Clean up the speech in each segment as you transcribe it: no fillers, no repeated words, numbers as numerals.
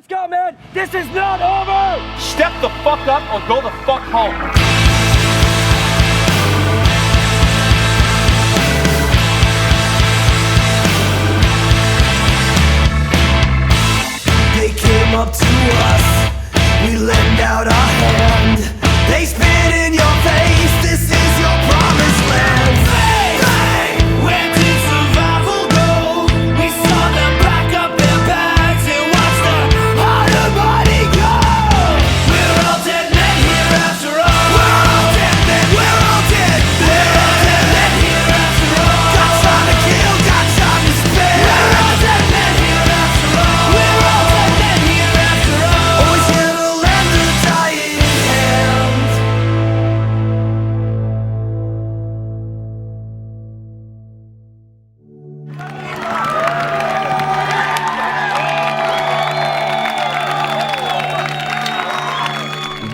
Let's go, man. This is not over. Step the fuck up or go the fuck home. They came up to us, we lend out our hand. They spit in your face, this is your promised land. Hey, where did survival go? We saw them pack up their bags and watch the harder body go. We're all dead men here after all. We're all dead men, we're all dead men. We're all dead men here after all. Got time to kill, got time to spare. We're all dead men here after all. We're all dead men here after all. Always here to lend a dying hand.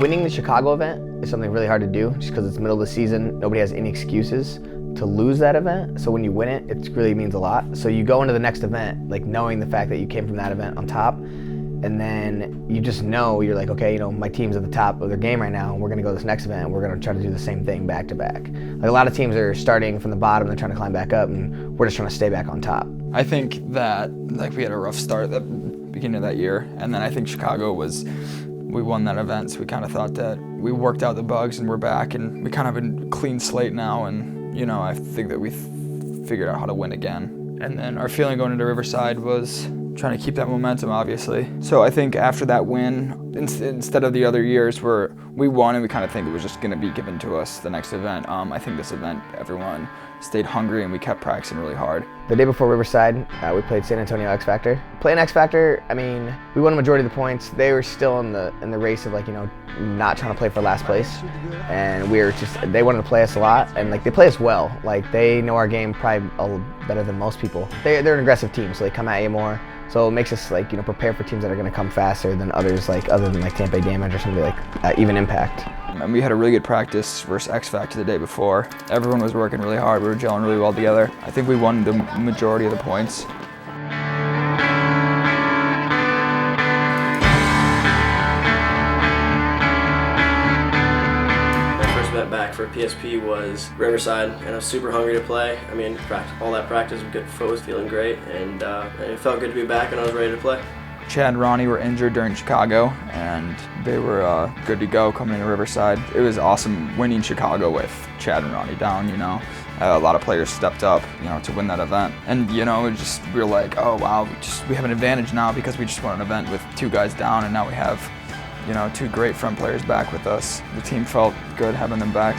Winning the Chicago event is something really hard to do just because it's middle of the season. Nobody has any excuses to lose that event. So when you win it, it really means a lot. So you go into the next event like knowing the fact that you came from that event on top, and then you just know, you're like, okay, you know, my team's at the top of their game right now, and we're gonna go to this next event and we're gonna try to do the same thing back to back. Like a lot of teams are starting from the bottom, they're trying to climb back up, and we're just trying to stay back on top. I think that like we had a rough start at the beginning of that year, and then I think Chicago we won that event, so we kind of thought that we worked out the bugs and we're back, and we kind of have a clean slate now, and you know, I think that we figured out how to win again. And then our feeling going into Riverside was trying to keep that momentum, obviously. So I think after that win, instead of the other years where we won and we kind of think it was just going to be given to us the next event, I think this event everyone stayed hungry and we kept practicing really hard. The day before Riverside, we played San Antonio X Factor. Playing X Factor, I mean, we won a majority of the points. They were still in the race of like, you know, not trying to play for last place, and they wanted to play us a lot, and like they play us well. Like they know our game probably a little better than most people. They're an aggressive team, so they come at you more. So it makes us like, you know, prepare for teams that are going to come faster than others, like other than like Tampa Bay Damage or somebody like Even Impact. And we had a really good practice versus X Factor the day before. Everyone was working really hard. We were gelling really well together. I think we won the majority of the points. Back for PSP was Riverside, and I was super hungry to play. I mean, all that practice, good foot was feeling great, and it felt good to be back, and I was ready to play. Chad and Ronnie were injured during Chicago, and they were good to go coming into Riverside. It was awesome winning Chicago with Chad and Ronnie down, you know. A lot of players stepped up, you know, to win that event. And, you know, we were like, oh, wow, we have an advantage now because we just won an event with 2 guys down, and now we have, you know, 2 great front players back with us. The team felt good having them back.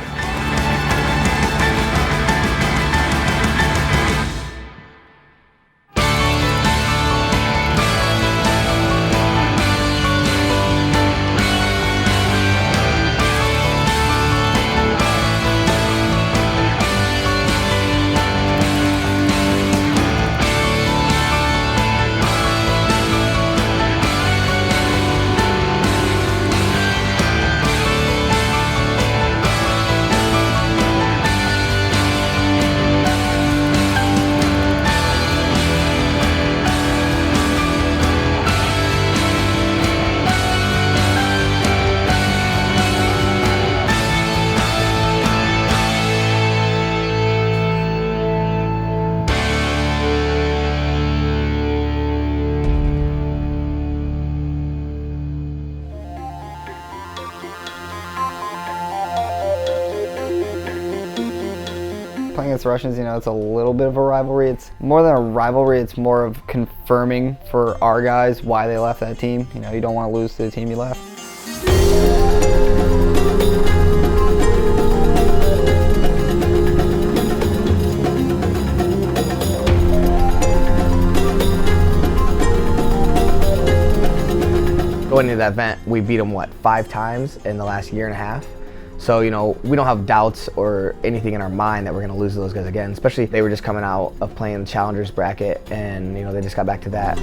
Playing against Russians, you know, it's a little bit of a rivalry. It's more than a rivalry, it's more of confirming for our guys why they left that team. You know, you don't want to lose to the team you left. Going into that event, we beat them, 5 times in the last year and a half. So, you know, we don't have doubts or anything in our mind that we're going to lose those guys again, especially they were just coming out of playing the Challengers bracket, and, you know, they just got back to that.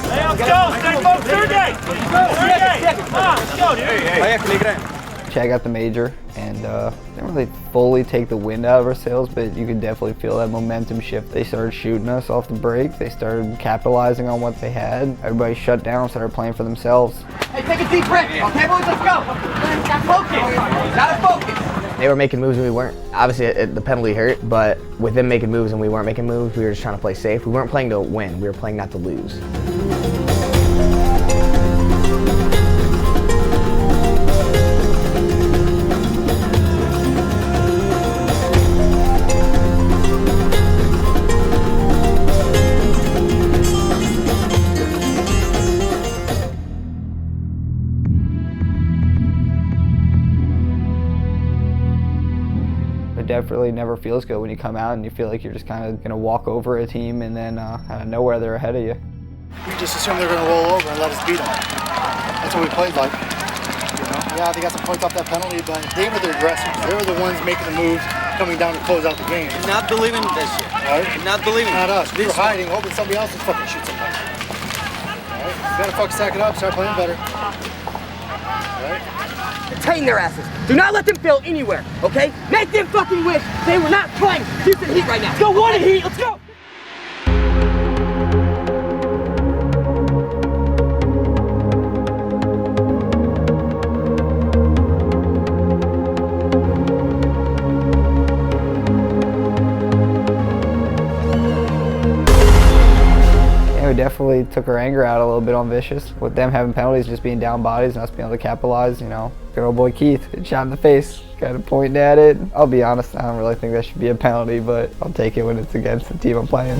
Let's go! Stay focused! Let's go, dude. Chad got the major, and didn't really fully take the wind out of our sails, but you could definitely feel that momentum shift. They started shooting us off the break. They started capitalizing on what they had. Everybody shut down, started playing for themselves. Hey, take a deep breath. Okay, boys, let's go. Got focus. Gotta focus. They were making moves and we weren't. Obviously, the penalty hurt, but with them making moves and we weren't making moves, we were just trying to play safe. We weren't playing to win. We were playing not to lose. It definitely never feels good when you come out and you feel like you're just kind of going to walk over a team and then out of nowhere they're ahead of you. We just assumed they were going to roll over and let us beat them. That's what we played like. You know? Yeah, they got some points off that penalty, but they were the aggressors. They were the ones making the moves, coming down to close out the game. Not believing this shit. Right? Not believing. Not us. We were hiding, hoping somebody else would fucking shoot somebody. Right? You gotta fucking stack it up, start playing better. Right? Detain their asses. Do not let them fail anywhere, okay? Make them fucking wish they were not playing Houston Heat right now. Let's go one Heat, let's go! We definitely took our anger out a little bit on Vicious. With them having penalties, just being down bodies and us being able to capitalize, you know. Good old boy Keith, get shot in the face, kind of pointing at it. I'll be honest, I don't really think that should be a penalty, but I'll take it when it's against the team I'm playing.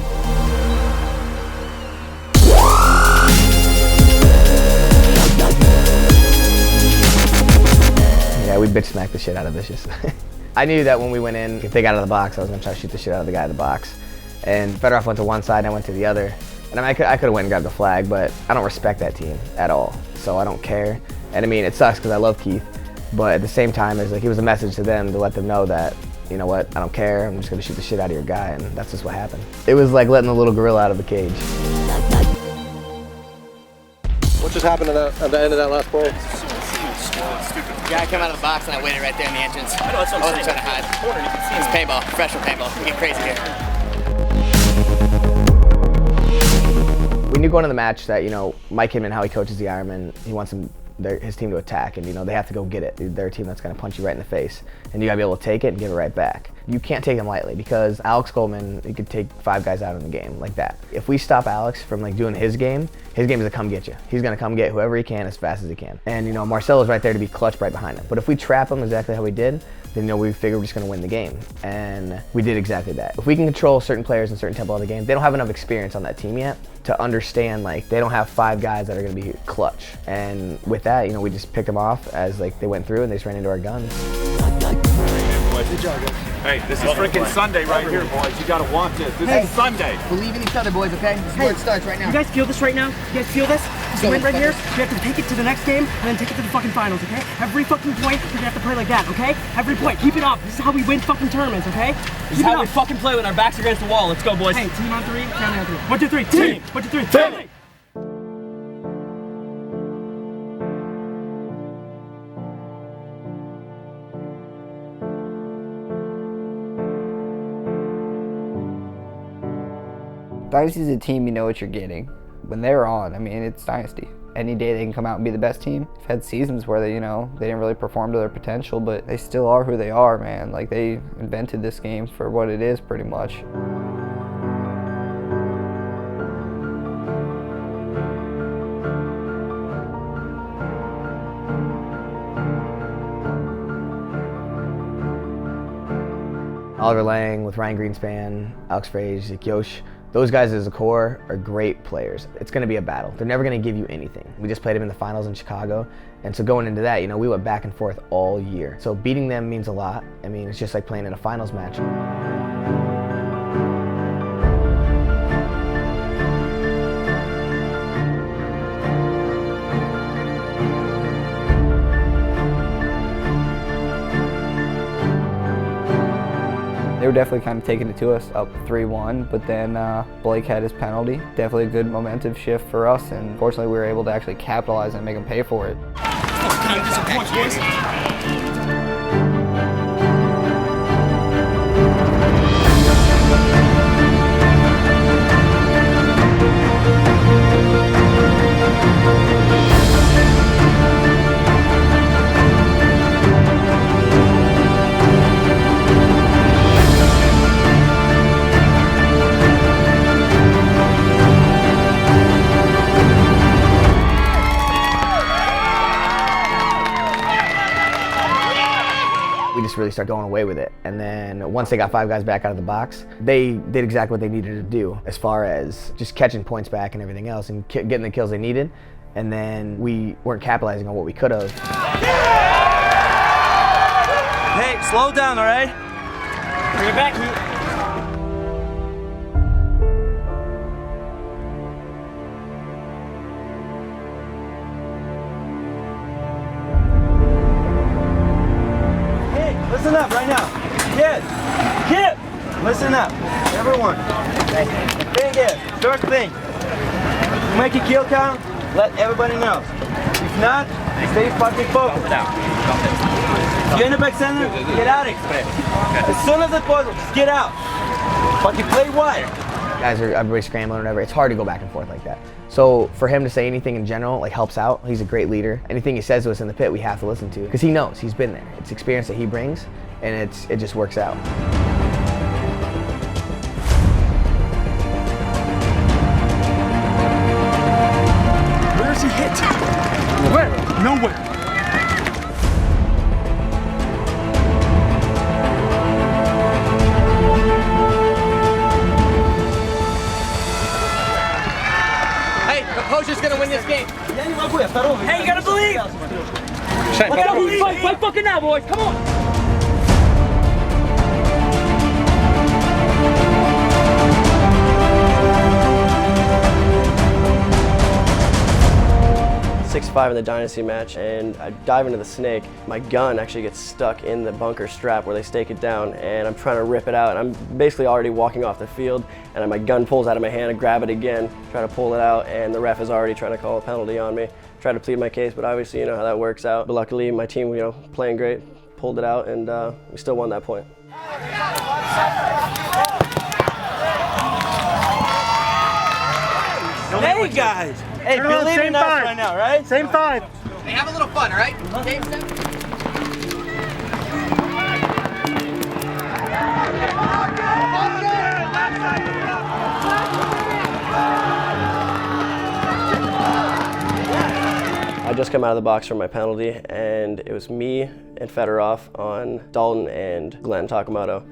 Yeah, we bitch smacked the shit out of Vicious. I knew that when we went in, if they got out of the box, I was gonna try to shoot the shit out of the guy in the box. And Fedorov went to one side and I went to the other. And I mean, I could have went and grabbed the flag, but I don't respect that team at all. So I don't care. And I mean, it sucks because I love Keith, but at the same time, it's like it was a message to them to let them know that, you know what, I don't care. I'm just gonna shoot the shit out of your guy, and that's just what happened. It was like letting the little gorilla out of the cage. What just happened at the end of that last ball? Yeah, I came out of the box and I waited right there in the entrance. I know, that's what I wasn't trying to hide. It's paintball, professional paintball. We get crazy here. We knew going into the match that, you know, Mike Hinman, how he coaches the Ironman, he wants his team to attack, and, you know, they have to go get it. They're a team that's going to punch you right in the face, and you got to be able to take it and give it right back. You can't take them lightly because Alex Goldman, he could take 5 guys out in the game like that. If we stop Alex from like doing his game is to come get you. He's going to come get whoever he can as fast as he can. And, you know, Marcelo's right there to be clutch right behind him. But if we trap him exactly how we did, then, you know, we figured we're just going to win the game. And we did exactly that. If we can control certain players in certain tempo of the game, they don't have enough experience on that team yet to understand, like, they don't have 5 guys that are going to be clutch. And with that, you know, we just picked them off as, like, they went through and they just ran into our guns. Good job, guys. Hey, this is freaking Sunday right here, boys. You gotta want this. This is Sunday. Believe in each other, boys, okay? This is where it starts right now. You guys feel this right now? You guys feel this? This win right here? You have to take it to the next game and then take it to the fucking finals, okay? Every fucking point, you're gonna have to play like that, okay? Every point. Keep it up. This is how we win fucking tournaments, okay? This is how we fucking play when our backs are against the wall. Let's go, boys. Hey, team on 3, family on 3. 1, 2, 3, team! 1, 2, 3, family! Dynasty's a team, you know what you're getting. When they're on, I mean, it's Dynasty. Any day they can come out and be the best team. We've had seasons where they, you know, they didn't really perform to their potential, but they still are who they are, man. Like, they invented this game for what it is, pretty much. Oliver Lang with Ryan Greenspan, Alex Frage, Zeke Yosh. Those guys as a core are great players. It's going to be a battle. They're never going to give you anything. We just played them in the finals in Chicago, and so going into that, you know, we went back and forth all year. So beating them means a lot. I mean, it's just like playing in a finals match. They were definitely kind of taking it to us, up 3-1, but then Blake had his penalty. Definitely a good momentum shift for us, and fortunately we were able to actually capitalize and make them pay for it. Time to get some points, boys. We just really start going away with it. And then once they got 5 guys back out of the box, they did exactly what they needed to do as far as just catching points back and everything else and getting the kills they needed. And then we weren't capitalizing on what we could have. Hey, slow down, all right? Bring it back, Heat. Listen up right now. Kid, listen up. Everyone. The thing is, first thing, you make a kill count, let everybody know. If not, stay fucking focused. If you're in the back center, get out of here. As soon as it's possible, just get out. Fucking play wide. Guys are everybody scrambling or whatever. It's hard to go back and forth like that. So for him to say anything in general like helps out. He's a great leader. Anything he says to us in the pit, we have to listen to because he knows. He's been there. It's experience that he brings, and it just works out. Where's he hit? Where? Nowhere. Composure's gonna win this game. Hey, you gotta believe! Let's go, fight fucking now, boys, come on! In the Dynasty match, and I dive into the snake. My gun actually gets stuck in the bunker strap where they stake it down, and I'm trying to rip it out. I'm basically already walking off the field, and my gun pulls out of my hand. I grab it again, try to pull it out, and the ref is already trying to call a penalty on me. Try to plead my case, but obviously you know how that works out. But luckily my team, you know, playing great, pulled it out, and we still won that point. Hey guys! Hey, believe in us right now, right? Same 5. Hey, have a little fun, all right? Game, step. I just come out of the box from my penalty, and it was me and Fedorov on Dalton and Glenn Takamoto.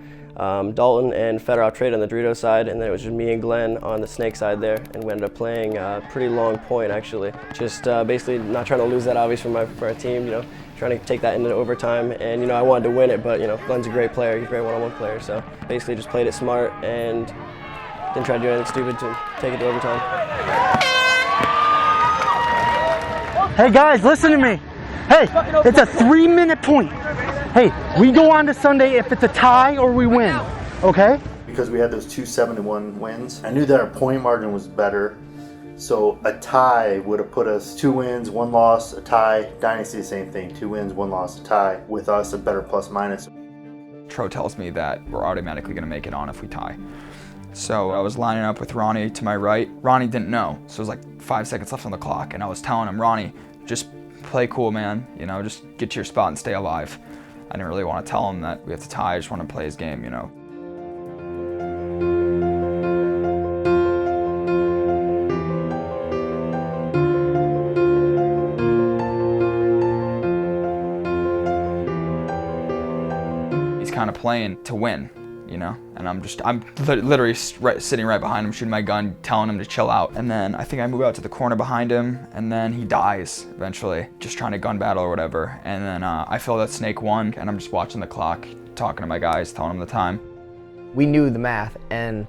Dalton and Fedorov traded on the Dorito side, and then it was just me and Glenn on the snake side there, and we ended up playing a pretty long point actually. Just basically not trying to lose that obviously for our team, you know, trying to take that into overtime, and you know I wanted to win it, but you know Glenn's a great player, he's a great one-on-one player, so basically just played it smart and didn't try to do anything stupid to take it to overtime. Hey guys, listen to me. Hey, it's a 3-minute point. Hey, we go on to Sunday if it's a tie or we win, okay? Because we had those 2 7-1 wins, I knew that our point margin was better. So a tie would have put us 2 wins, 1 loss, a tie. Dynasty, the same thing, 2 wins, 1 loss, a tie. With us, a better plus minus. Tro tells me that we're automatically gonna make it on if we tie. So I was lining up with Ronnie to my right. Ronnie didn't know, so it was like 5 seconds left on the clock, and I was telling him, Ronnie, just play cool, man. You know, just get to your spot and stay alive. I didn't really want to tell him that we have to tie. I just want to play his game, you know. He's kind of playing to win, you know, and I'm literally sitting right behind him, shooting my gun, telling him to chill out. And then I think I move out to the corner behind him, and then he dies eventually, just trying to gun battle or whatever. And then I feel that snake won, and I'm just watching the clock, talking to my guys, telling them the time. We knew the math, and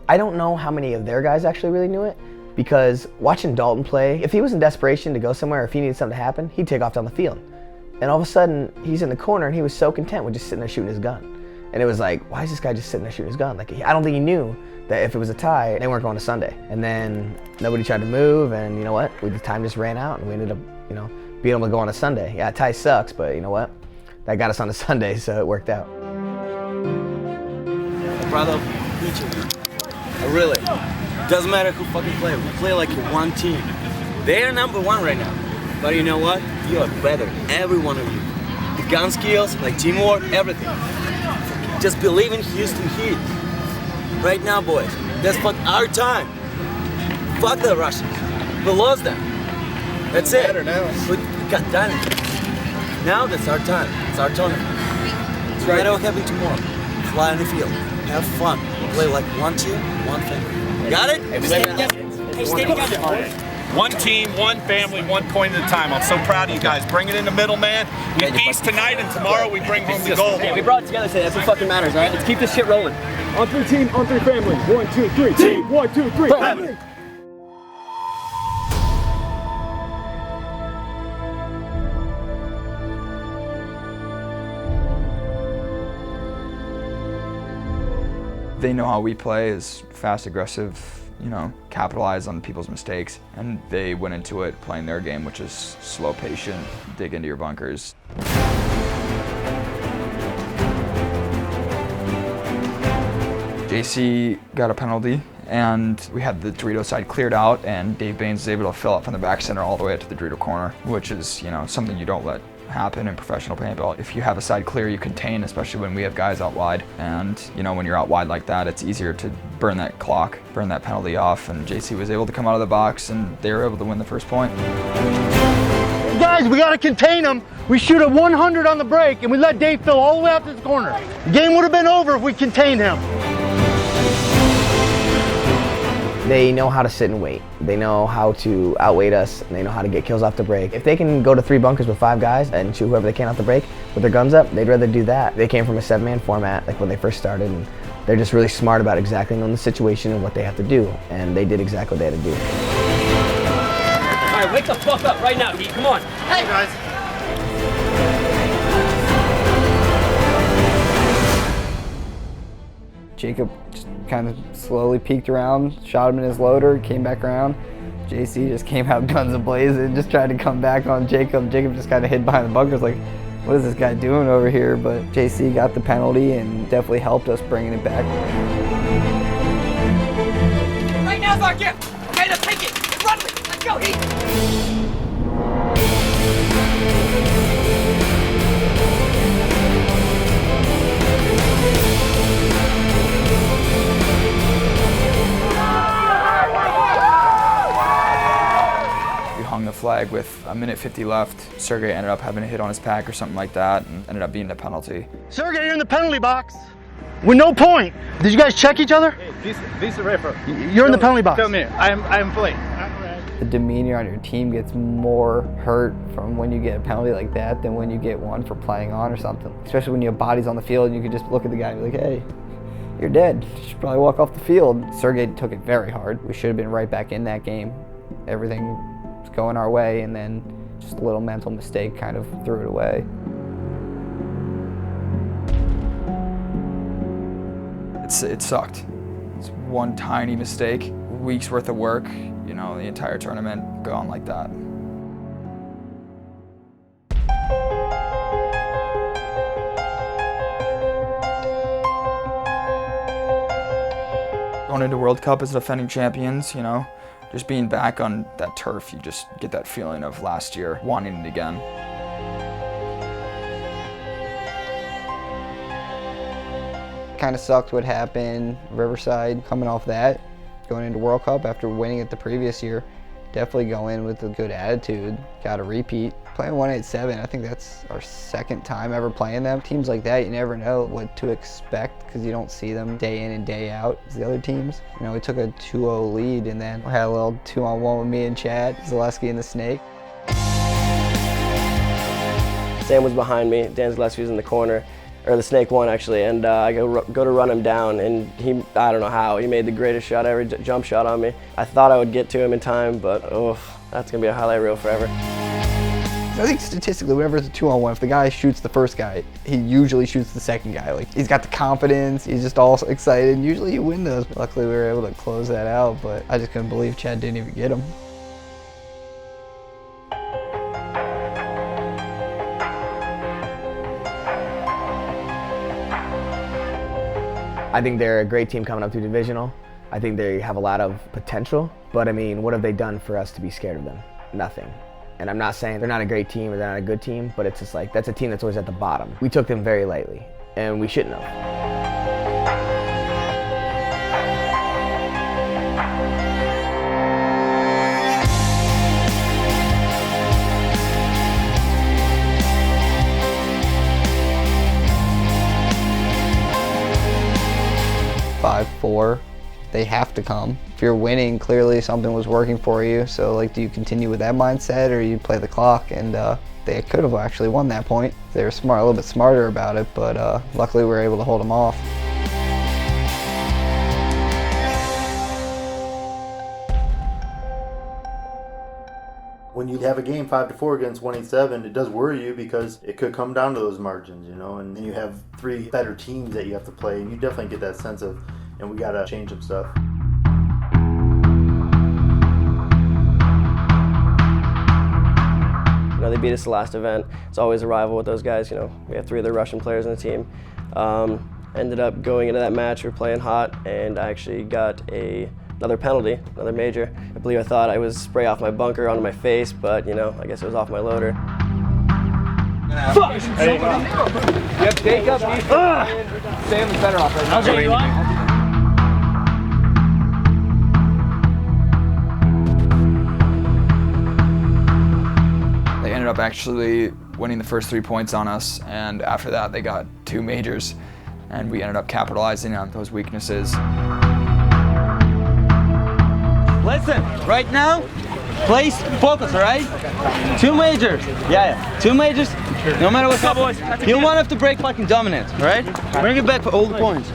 I don't know how many of their guys actually really knew it, because watching Dalton play, if he was in desperation to go somewhere, or if he needed something to happen, he'd take off down the field. And all of a sudden, he's in the corner, and he was so content with just sitting there shooting his gun. And it was like, why is this guy just sitting there shooting his gun? Like, I don't think he knew that if it was a tie, they weren't going to Sunday. And then nobody tried to move, and you know what? The time just ran out, and we ended up, you know, being able to go on a Sunday. Yeah, a tie sucks, but you know what? That got us on a Sunday, so it worked out. I'm proud of each of you. Really. Doesn't matter who fucking play. We play like one team. They are number one right now. But you know what? You are better, every one of you. The gun skills, like teamwork, everything. Just believe in Houston Heat. Right now, boys. That's our time. Fuck the Russians. We lost them. That's it. We got done. Now that's our time. It's our tournament. It's right. No matter what happens tomorrow. Fly on the field. Have fun. Play like one team, one family. Got it? Hey, stay together. One team, one family, 1 point at a time. I'm so proud of you guys. Bring it in the middle, man. We feast tonight, and tomorrow we bring home the gold. Hey, we brought it together today. That's what fucking matters, all right? Let's keep this shit rolling. On 3 team, on 3 family. 1, 2, 3. Team. 1, 2, 3. Family. They know how we play is fast, aggressive, you know, capitalize on people's mistakes, and they went into it playing their game, which is slow, patient, dig into your bunkers. JC got a penalty, and we had the Dorito side cleared out, and Dave Baines was able to fill up from the back center all the way up to the Dorito corner, which is, you know, something you don't let happen in professional paintball. If you have a side clear, you contain, especially when we have guys out wide. And, you know, when you're out wide like that, it's easier to burn that clock, burn that penalty off. And JC was able to come out of the box, and they were able to win the first point. Guys, we got to contain them. We shoot a 100 on the break, and we let Dave fill all the way out to the corner. The game would have been over if we contained him. They know how to sit and wait. They know how to outweight us, and they know how to get kills off the break. If they can go to 3 bunkers with 5 guys and shoot whoever they can off the break with their guns up, they'd rather do that. They came from a 7-man format, like when they first started, and they're just really smart about exactly knowing the situation and what they have to do, and they did exactly what they had to do. All right, wake the fuck up right now, Heat. Come on. Hey, guys. Jacob just kind of slowly peeked around, shot him in his loader, came back around. JC just came out guns a-blazing, just tried to come back on Jacob. Jacob just kind of hid behind the bunkers like, what is this guy doing over here? But JC got the penalty and definitely helped us bringing it back. Right now's our gift. Okay, let's take it. Run with it. Let's go, Heat. The flag with 1:50 left. Sergey ended up having a hit on his pack or something like that, and ended up being the penalty. Sergey, you're in the penalty box with no point. Did you guys check each other? Hey, this referee. You're in the penalty box. Tell me, I'm playing. The demeanor on your team gets more hurt from when you get a penalty like that than when you get one for playing on or something. Especially when you have bodies on the field and you can just look at the guy and be like, hey, you're dead. You should probably walk off the field. Sergey took it very hard. We should have been right back in that game. Everything going our way, and then just a little mental mistake kind of threw it away. It sucked. It's one tiny mistake, weeks worth of work, you know, the entire tournament gone like that. Going into World Cup as defending champions, you know, just being back on that turf, you just get that feeling of last year, wanting it again. Kind of sucked what happened, Riverside coming off that, going into World Cup after winning it the previous year. Definitely go in with a good attitude, got a repeat. Playing 187, I think that's our 2nd time ever playing them. Teams like that, you never know what to expect because you don't see them day in and day out as the other teams. You know, we took a 2-0 lead and then we had a little 2-on-1 with me and Chad, Zaleski and the Snake. Sam was behind me, Dan Zaleski was in the corner, or the Snake won actually, and I go to run him down, and he, I don't know how, he made the greatest shot ever, jump shot on me. I thought I would get to him in time, but oh, that's gonna be a highlight reel forever. I think statistically, whenever it's a 2-on-1, if the guy shoots the first guy, he usually shoots the second guy. Like, he's got the confidence, he's just all excited, and usually you win those. Luckily, we were able to close that out, but I just couldn't believe Chad didn't even get him. I think they're a great team coming up through divisional. I think they have a lot of potential, but I mean, what have they done for us to be scared of them? Nothing. And I'm not saying they're not a great team or they're not a good team, but it's just like, that's a team that's always at the bottom. We took them very lightly, and we shouldn't have. 5-4, they have to come. If you're winning, clearly something was working for you. So like, do you continue with that mindset or you play the clock? And they could have actually won that point. They were smart, a little bit smarter about it, but luckily we were able to hold them off. When you have a game 5-4 against 187, it does worry you because it could come down to those margins, you know, and then you have 3 better teams that you have to play, and you definitely get that sense of, and we gotta change some stuff. You know, they beat us the last event. It's always a rival with those guys. You know, we have 3 of the Russian players on the team. Ended up going into that match, we were playing hot, and I actually got another penalty, another major. I believe I thought I was spray off my bunker onto my face, but you know, I guess it was off my loader. Fuck! Yep, Jacob, Sam is better off right now. Okay, you on? They ended up actually winning the first 3 points on us, and after that they got 2 majors, and we ended up capitalizing on those weaknesses. Listen, right now, place focus, all right? 2 majors. Yeah. 2 majors. No matter what's up, you won't have to break fucking dominance, all right? Bring it back for all the points.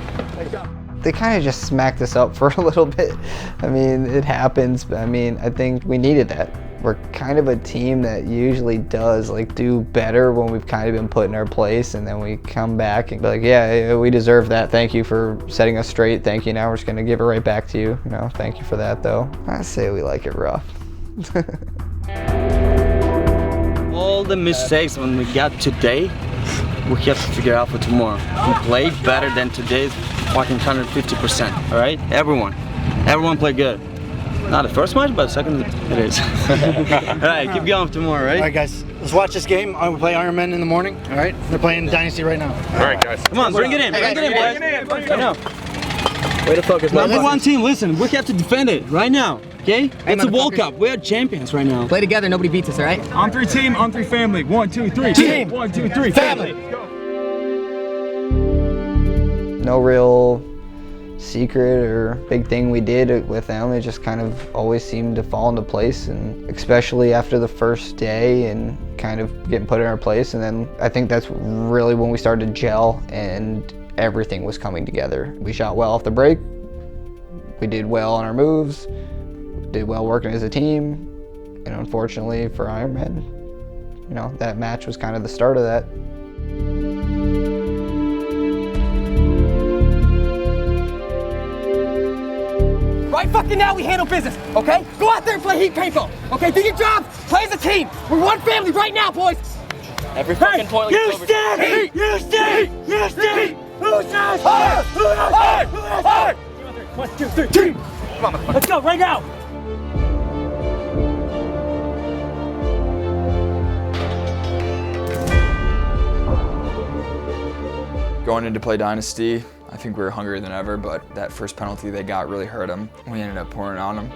They kind of just smacked us up for a little bit. I mean, it happens, but I mean, I think we needed that. We're kind of a team that usually does like do better when we've kind of been put in our place, and then we come back and be like, yeah, we deserve that. Thank you for setting us straight. Thank you. Now we're just gonna give it right back to you. You know, thank you for that though. I say we like it rough. All the mistakes when we got today, we have to figure out for tomorrow. We played better than today's fucking 150%, all right? Everyone played good. Not the first match, but second it is. All right, keep going for tomorrow, right? All right, guys, let's watch this game. We play Iron Men in the morning, all right? They're playing Dynasty right now. All right, guys. Come on, bring it in, boys. I know. Way to focus, man. Number 1 team, listen, we have to defend it right now, okay? It's a World Cup. We're champions right now. Play together, nobody beats us, all right? On 3 team, on 3 family. 1, 2, 3. Team. 1, 2, 3. Family. No real secret or big thing we did with them. It just kind of always seemed to fall into place, and especially after the first day and kind of getting put in our place. And then I think that's really when we started to gel and everything was coming together. We shot well off the break. We did well on our moves. Did well working as a team. And unfortunately for Ironman, you know, that match was kind of the start of that. Right fucking now we handle business, okay? Go out there and play heat paintball, okay? Do your job, play as a team. We're one family right now, boys. Every fucking point You stay! You stay! You stay! Who's not hard? Who's not hard? Who's not hard? 1, 2, 3, team! Come on, let's go right now! Going into play Dynasty, I think we were hungrier than ever, but that first penalty they got really hurt them. We ended up pouring on them.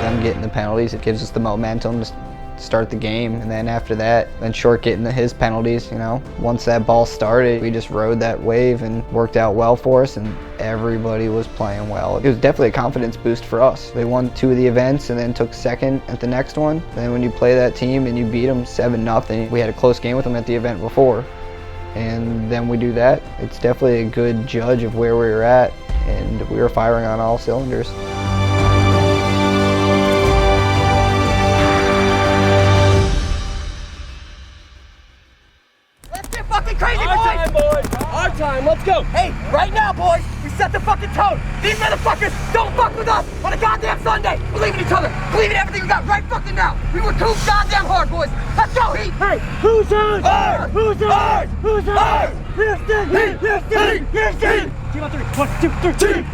Them getting the penalties, it gives us the momentum to start the game, and then after that, then Short getting his penalties, you know. Once that ball started, we just rode that wave and worked out well for us, and everybody was playing well. It was definitely a confidence boost for us. They won 2 of the events and then took second at the next one. Then when you play that team and you beat them 7-0, we had a close game with them at the event before. And then we do that. It's definitely a good judge of where we were at, and we were firing on all cylinders. Fucking crazy, boys! Our time, let's go! Hey, right now, boys, we set the fucking tone! These motherfuckers don't fuck with us on a goddamn Sunday! We're believe in each other. Believe in everything we got right fucking now. We were too goddamn hard, boys. Let's go, Heat. Hey, who's ours? Ours! Who's ours? Who's ours? Houston! Houston! Houston! Team on 3. 1, 2, 3.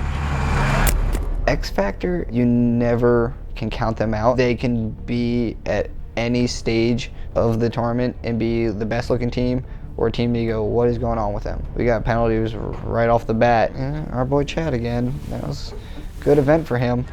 X Factor, you never can count them out. They can be at any stage of the tournament and be the best looking team or a team that you go, what is going on with them? We got penalties right off the bat. Our boy Chad again, that was a good event for him.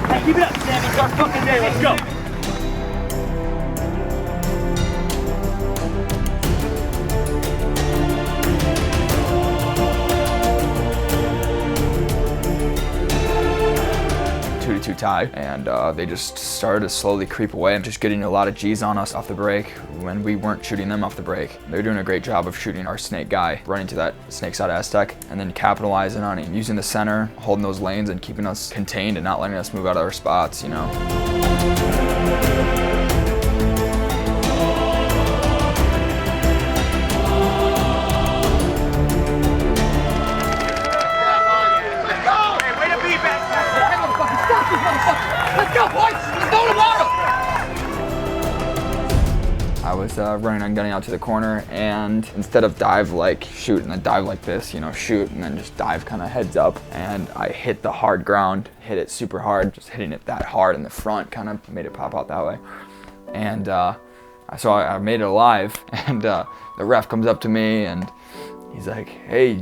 Hey, keep it up, Sammy. It's our fucking day. Let's go. 2-2 tie, and they just started to slowly creep away and just getting a lot of G's on us off the break when we weren't shooting them off the break. They're doing a great job of shooting our snake guy, running to that snake side Aztec, and then capitalizing on it, using the center, holding those lanes and keeping us contained and not letting us move out of our spots, you know. Let's go, boys! Let's go tomorrow! I was running and gunning out to the corner, and instead of dive like shoot and then dive like this, you know, shoot and then just dive kind of heads up, and I hit the hard ground, hit it super hard, just hitting it that hard in the front kind of made it pop out that way. And so I made it alive, and the ref comes up to me and he's like, hey,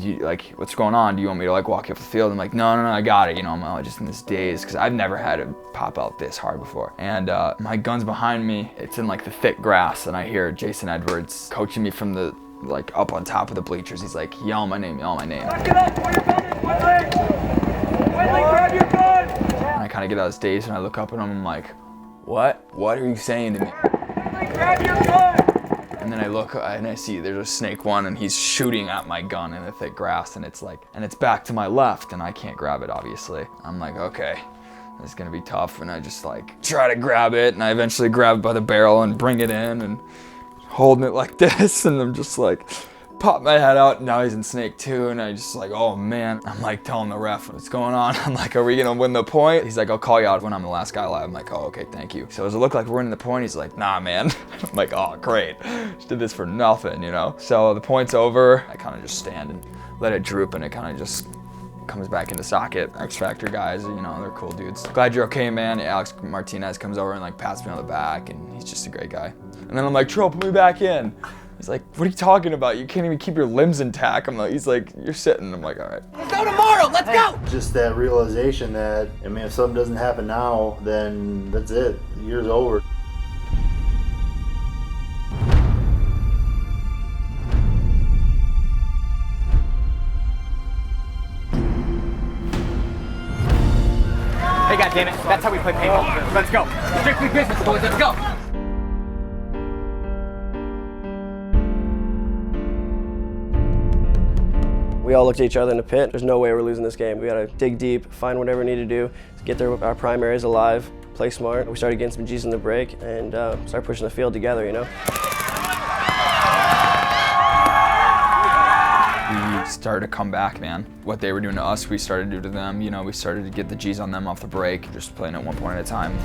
what's going on? Do you want me to like walk you off the field? I'm like, no, I got it. You know, I'm just in this daze because I've never had it pop out this hard before. And my gun's behind me. It's in like the thick grass, and I hear Jason Edwards coaching me from the like up on top of the bleachers. He's like, yell my name, yell my name. Back it up. Where your gun is, Whitley, grab your gun. And I kind of get out of this daze, and I look up at him. I'm like, what? What are you saying to me? Whitley, grab your gun. And then I look and I see there's a snake one, and he's shooting at my gun in the thick grass, and it's back to my left, and I can't grab it, obviously. I'm like, okay, this is gonna be tough, and I just like try to grab it, and I eventually grab it by the barrel and bring it in and holding it like this, and I'm just like, pop my head out, and now he's in snake 2, and I just like, oh man. I'm like telling the ref what's going on. I'm like, are we gonna win the point? He's like, I'll call you out when I'm the last guy alive. I'm like, oh, okay, thank you. So does it look like we're winning the point? He's like, nah, man. I'm like, oh, great. Just did this for nothing, you know? So the point's over. I kind of just stand and let it droop, and it kind of just comes back into socket. X Factor guys, you know, they're cool dudes. Glad you're okay, man. Alex Martinez comes over and like pats me on the back, and he's just a great guy. And then I'm like, Tro, put me back in. He's like, what are you talking about? You can't even keep your limbs intact. I'm like, he's like, you're sitting. I'm like, all right. Let's go tomorrow, let's go! Just that realization that, I mean, if something doesn't happen now, then that's it. The year's over. Hey, goddammit, that's how we play paintball. Let's go. Strictly business, boys, let's go. We all looked at each other in the pit. There's no way we're losing this game. We gotta dig deep, find whatever we need to do, get our primaries alive, play smart. We started getting some G's in the break and start pushing the field together, you know? We started to come back, man. What they were doing to us, we started to do to them. You know, we started to get the G's on them off the break, just playing at one point at a time.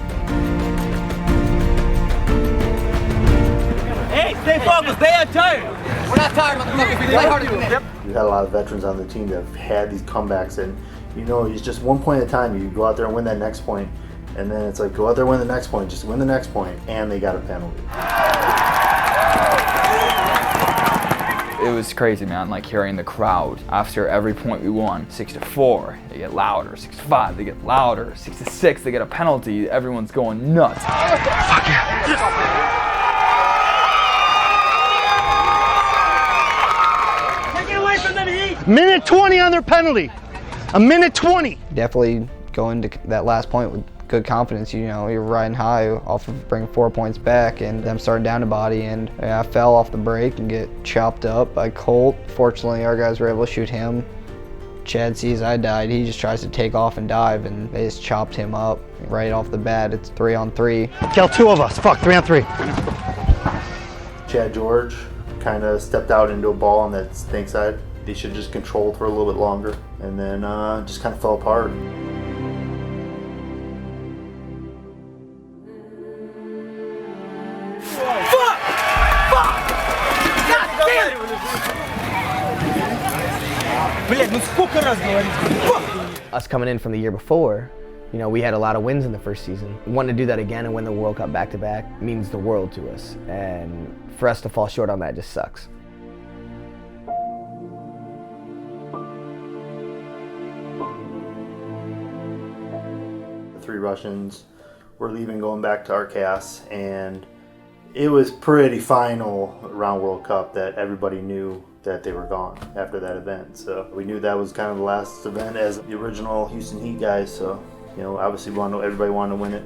Hey, stay focused, stay on time! We're not tired, motherfuckers. We play harder than this. We've had a lot of veterans on the team that have had these comebacks, and you know, it's just one point at a time. You go out there and win that next point, and then it's like, go out there and win the next point, just win the next point, and they got a penalty. It was crazy, man, like hearing the crowd after every point we won. 6-4, they get louder. 6-5, they get louder. 6-6, they get a penalty. Everyone's going nuts. Fuck yeah. Yes. Minute 20 on their penalty. A minute 20. Definitely going to that last point with good confidence. You know, you're riding high off of bringing 4 points back and them starting down to body, and I fell off the break and get chopped up by Colt. Fortunately, our guys were able to shoot him Chad sees I died, he just tries to take off and dive, and they just chopped him up right off the bat. It's 3-on-3. Kill 2 of us. Fuck, 3-on-3. Chad George kind of stepped out into a ball on that stink side. They should just controlled for a little bit longer, and then just kind of fell apart. Us coming in from the year before, you know, we had a lot of wins in the first season. Wanting to do that again and win the World Cup back-to-back means the world to us. And for us to fall short on that just sucks. The 3 Russians were leaving, going back to RCAS, and it was pretty final around World Cup that everybody knew that they were gone after that event. So we knew that was kind of the last event as the original Houston Heat guys. So, you know, obviously everybody wanted to win it.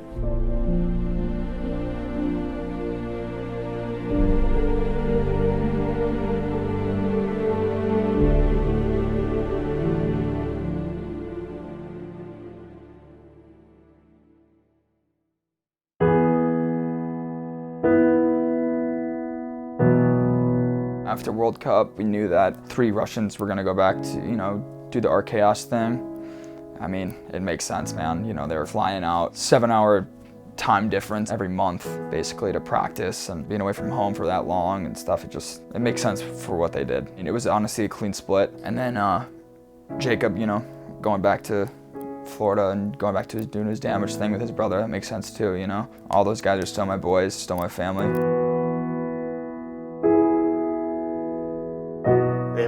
After World Cup, we knew that 3 Russians were going to go back to, you know, do the RKS thing. I mean, it makes sense, man. You know, they were flying out 7-hour time difference every month, basically, to practice, and being away from home for that long and stuff. It makes sense for what they did. And it was honestly a clean split. And then Jacob, you know, going back to Florida and going back to doing his damage thing with his brother, that makes sense too, you know. All those guys are still my boys, still my family.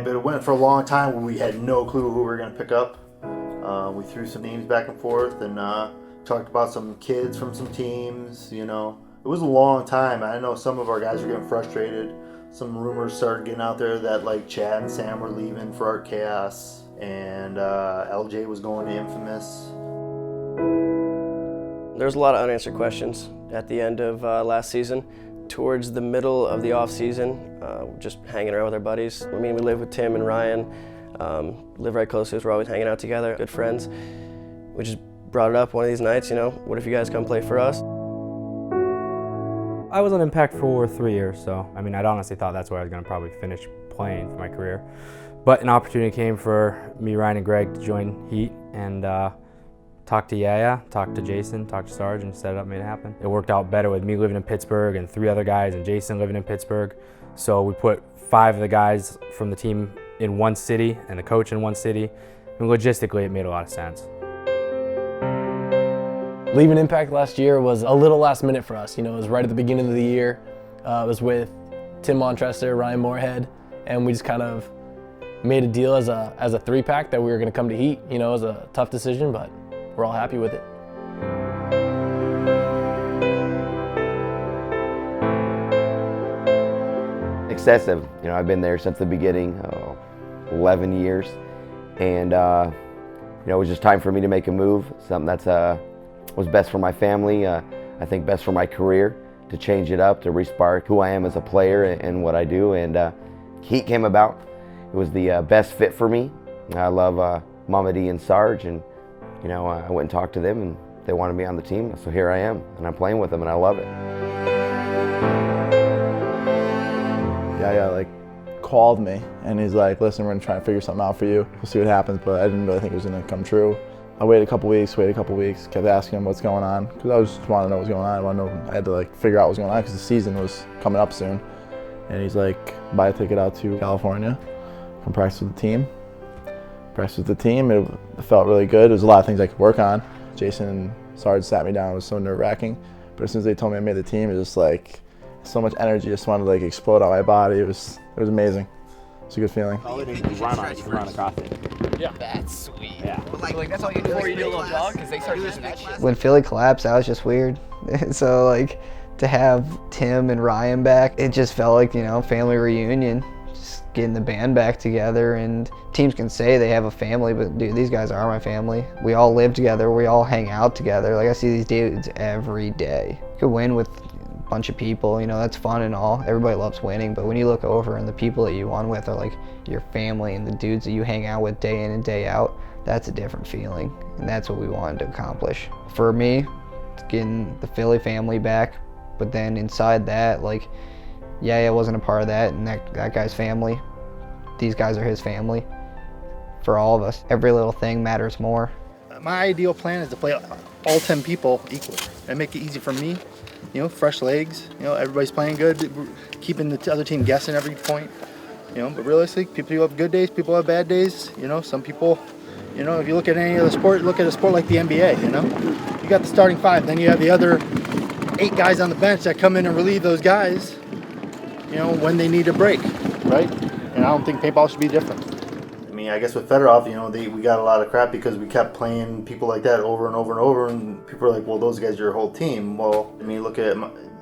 But it went for a long time when we had no clue who we were going to pick up. We threw some names back and forth and talked about some kids from some teams, you know. It was a long time. I know some of our guys were getting frustrated. Some rumors started getting out there that like Chad and Sam were leaving for our chaos, and LJ was going to Infamous. There's a lot of unanswered questions at the end of last season. Towards the middle of the off season, just hanging around with our buddies. I mean, we live with Tim and Ryan, live right close to us, we're always hanging out together, good friends. We just brought it up one of these nights, you know, what if you guys come play for us? I was on Impact for 3 years, so I mean, I'd honestly thought that's where I was gonna probably finish playing for my career. But an opportunity came for me, Ryan, and Greg to join Heat, and talked to Yaya, talked to Jason, talked to Sarge, and set it up, made it happen. It worked out better with me living in Pittsburgh and 3 other guys and Jason living in Pittsburgh. So we put 5 of the guys from the team in one city and the coach in one city. And logistically, it made a lot of sense. Leaving Impact last year was a little last minute for us. You know, it was right at the beginning of the year. It was with Tim Montrester, Ryan Moorhead, and we just kind of made a deal as a 3-pack that we were going to come to Heat. You know, it was a tough decision, but we're all happy with it. Excessive. You know, I've been there since the beginning, 11 years, and you know, it was just time for me to make a move. Something that's was best for my family. I think best for my career, to change it up, to re-spark who I am as a player and what I do. And Heat came about. It was the best fit for me. I love Mama D and Sarge, and you know, I went and talked to them, and they wanted me on the team, so here I am, and I'm playing with them, and I love it. Yeah, like, called me, and he's like, listen, we're gonna try and figure something out for you. We'll see what happens, but I didn't really think it was gonna come true. I waited a couple weeks, kept asking him what's going on, because I just wanted to know what's going on. I had to like figure out what's going on, because the season was coming up soon. And he's like, buy a ticket out to California, come practice with the team. Practice with the team, it felt really good. There was a lot of things I could work on. Jason and Sarge sat me down, it was so nerve-wracking. But as soon as they told me I made the team, it was just like, so much energy just wanted to like explode out my body. It was amazing. It's a good feeling. Run across it. Yeah. That's sweet. Yeah. But like that's all you do before you do a little jog, because they start using that shit. When Philly collapsed, that was just weird. So like, to have Tim and Ryan back, it just felt like, you know, family reunion. Just getting the band back together, and teams can say they have a family, but dude, these guys are my family. We all live together, we all hang out together. Like, I see these dudes every day. Could win with bunch of people, you know, that's fun and all. Everybody loves winning, but when you look over and the people that you won with are like your family and the dudes that you hang out with day in and day out, that's a different feeling, and that's what we wanted to accomplish. For me, it's getting the Philly family back, but then inside that, like, yeah, I wasn't a part of that, and that guy's family. These guys are his family. For all of us, every little thing matters more. My ideal plan is to play all 10 people equally and make it easy for me. You know, fresh legs, you know, everybody's playing good, keeping the other team guessing every point. You know, but realistically, people have good days, people have bad days. You know, some people, you know, if you look at any other sport, look at a sport like the NBA, you know. You got the starting 5, then you have the other 8 guys on the bench that come in and relieve those guys, you know, when they need a break, right? And I don't think paintball should be different. I mean, I guess with Fedorov, you know, we got a lot of crap because we kept playing people like that over and over and over, and people are like, well, those guys are your whole team. Well, I mean, look at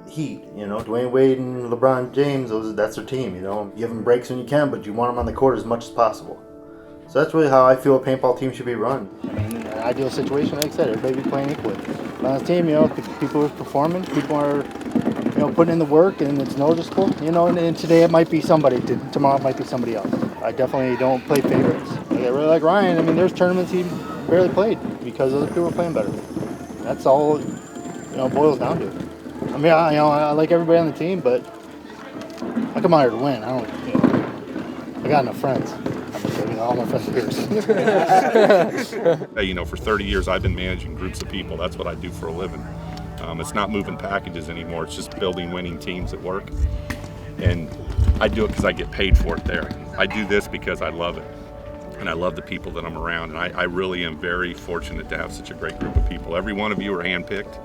Heat, you know, Dwayne Wade and LeBron James, that's their team, you know. Give them breaks when you can, but you want them on the court as much as possible. So that's really how I feel a paintball team should be run. I mean, in an ideal situation, like I said, everybody be playing equally. But on this team, you know, people are performing, people are, you know, putting in the work, and it's noticeable, you know, and today it might be somebody, tomorrow it might be somebody else. I definitely don't play favorites. Like, I really like Ryan. I mean, there's tournaments he barely played because other people were playing better. That's all, you know, boils down to. I mean, I like everybody on the team, but I come out here to win. I don't, you know, I got enough friends. I mean, all my friends are peers. You know, for 30 years I've been managing groups of people. That's what I do for a living. It's not moving packages anymore. It's just building winning teams at work. And I do it because I get paid for it there. I do this because I love it. And I love the people that I'm around. And I really am very fortunate to have such a great group of people. Every one of you are handpicked.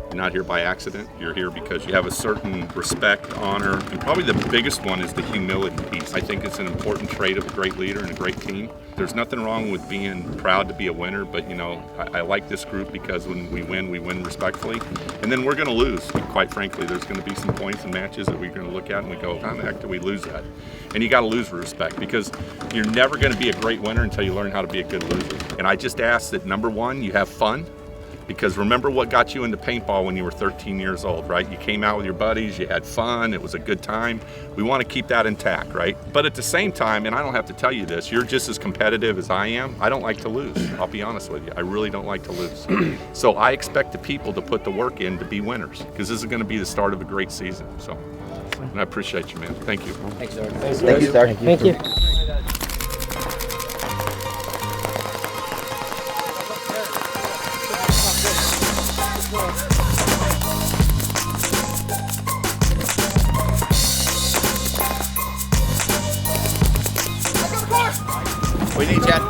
You're not here by accident. You're here because you have a certain respect, honor, and probably the biggest one is the humility piece. I think it's an important trait of a great leader and a great team. There's nothing wrong with being proud to be a winner, but you know, I like this group because when we win respectfully. And then we're going to lose. Quite frankly, there's going to be some points and matches that we're going to look at and we go, how the heck did we lose that? And you got to lose with respect because you're never going to be a great winner until you learn how to be a good loser. And I just ask that, number one, you have fun. Because remember what got you into paintball when you were 13 years old, right? You came out with your buddies, you had fun, it was a good time. We want to keep that intact, right? But at the same time, and I don't have to tell you this, you're just as competitive as I am. I don't like to lose, I'll be honest with you. I really don't like to lose. So I expect the people to put the work in to be winners, because this is going to be the start of a great season. So, and I appreciate you, man. Thank you. Thanks, Derder. Thank you, sir. Thank you. What do you need, Chad?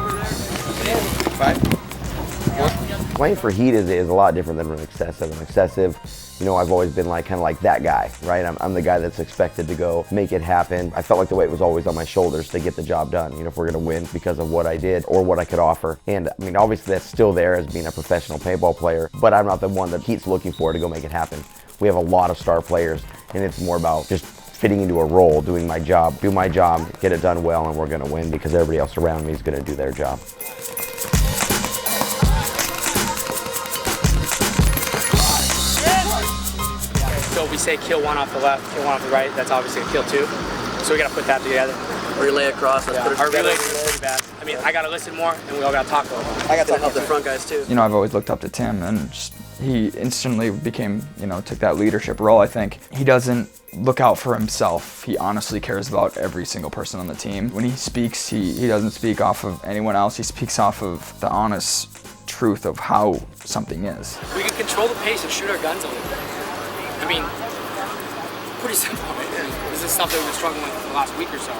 5? Playing for Heat is a lot different than an excessive. An excessive, you know, I've always been like kind of like that guy, right? I'm the guy that's expected to go make it happen. I felt like the weight was always on my shoulders to get the job done, you know, if we're gonna win because of what I did or what I could offer. And I mean, obviously that's still there as being a professional paintball player, but I'm not the one that Heat's looking for to go make it happen. We have a lot of star players and it's more about just fitting into a role, doing my job, do my job, get it done well, and we're gonna win because everybody else around me is gonna do their job. So we say kill one off the left, kill one off the right, that's obviously a kill two. So we gotta put that together. Relay across, let's put it Our together. relay is pretty bad. I mean, I gotta listen more, and we all gotta talk more. I got to help the front guys too. You know, I've always looked up to Tim, and just, he instantly became, you know, took that leadership role. I think he doesn't look out for himself. He honestly cares about every single person on the team. When he speaks, he doesn't speak off of anyone else. He speaks off of the honest truth of how something is. We can control the pace and shoot our guns a little bit. I mean, pretty simple. This is stuff that we've been struggling with for the last week or so.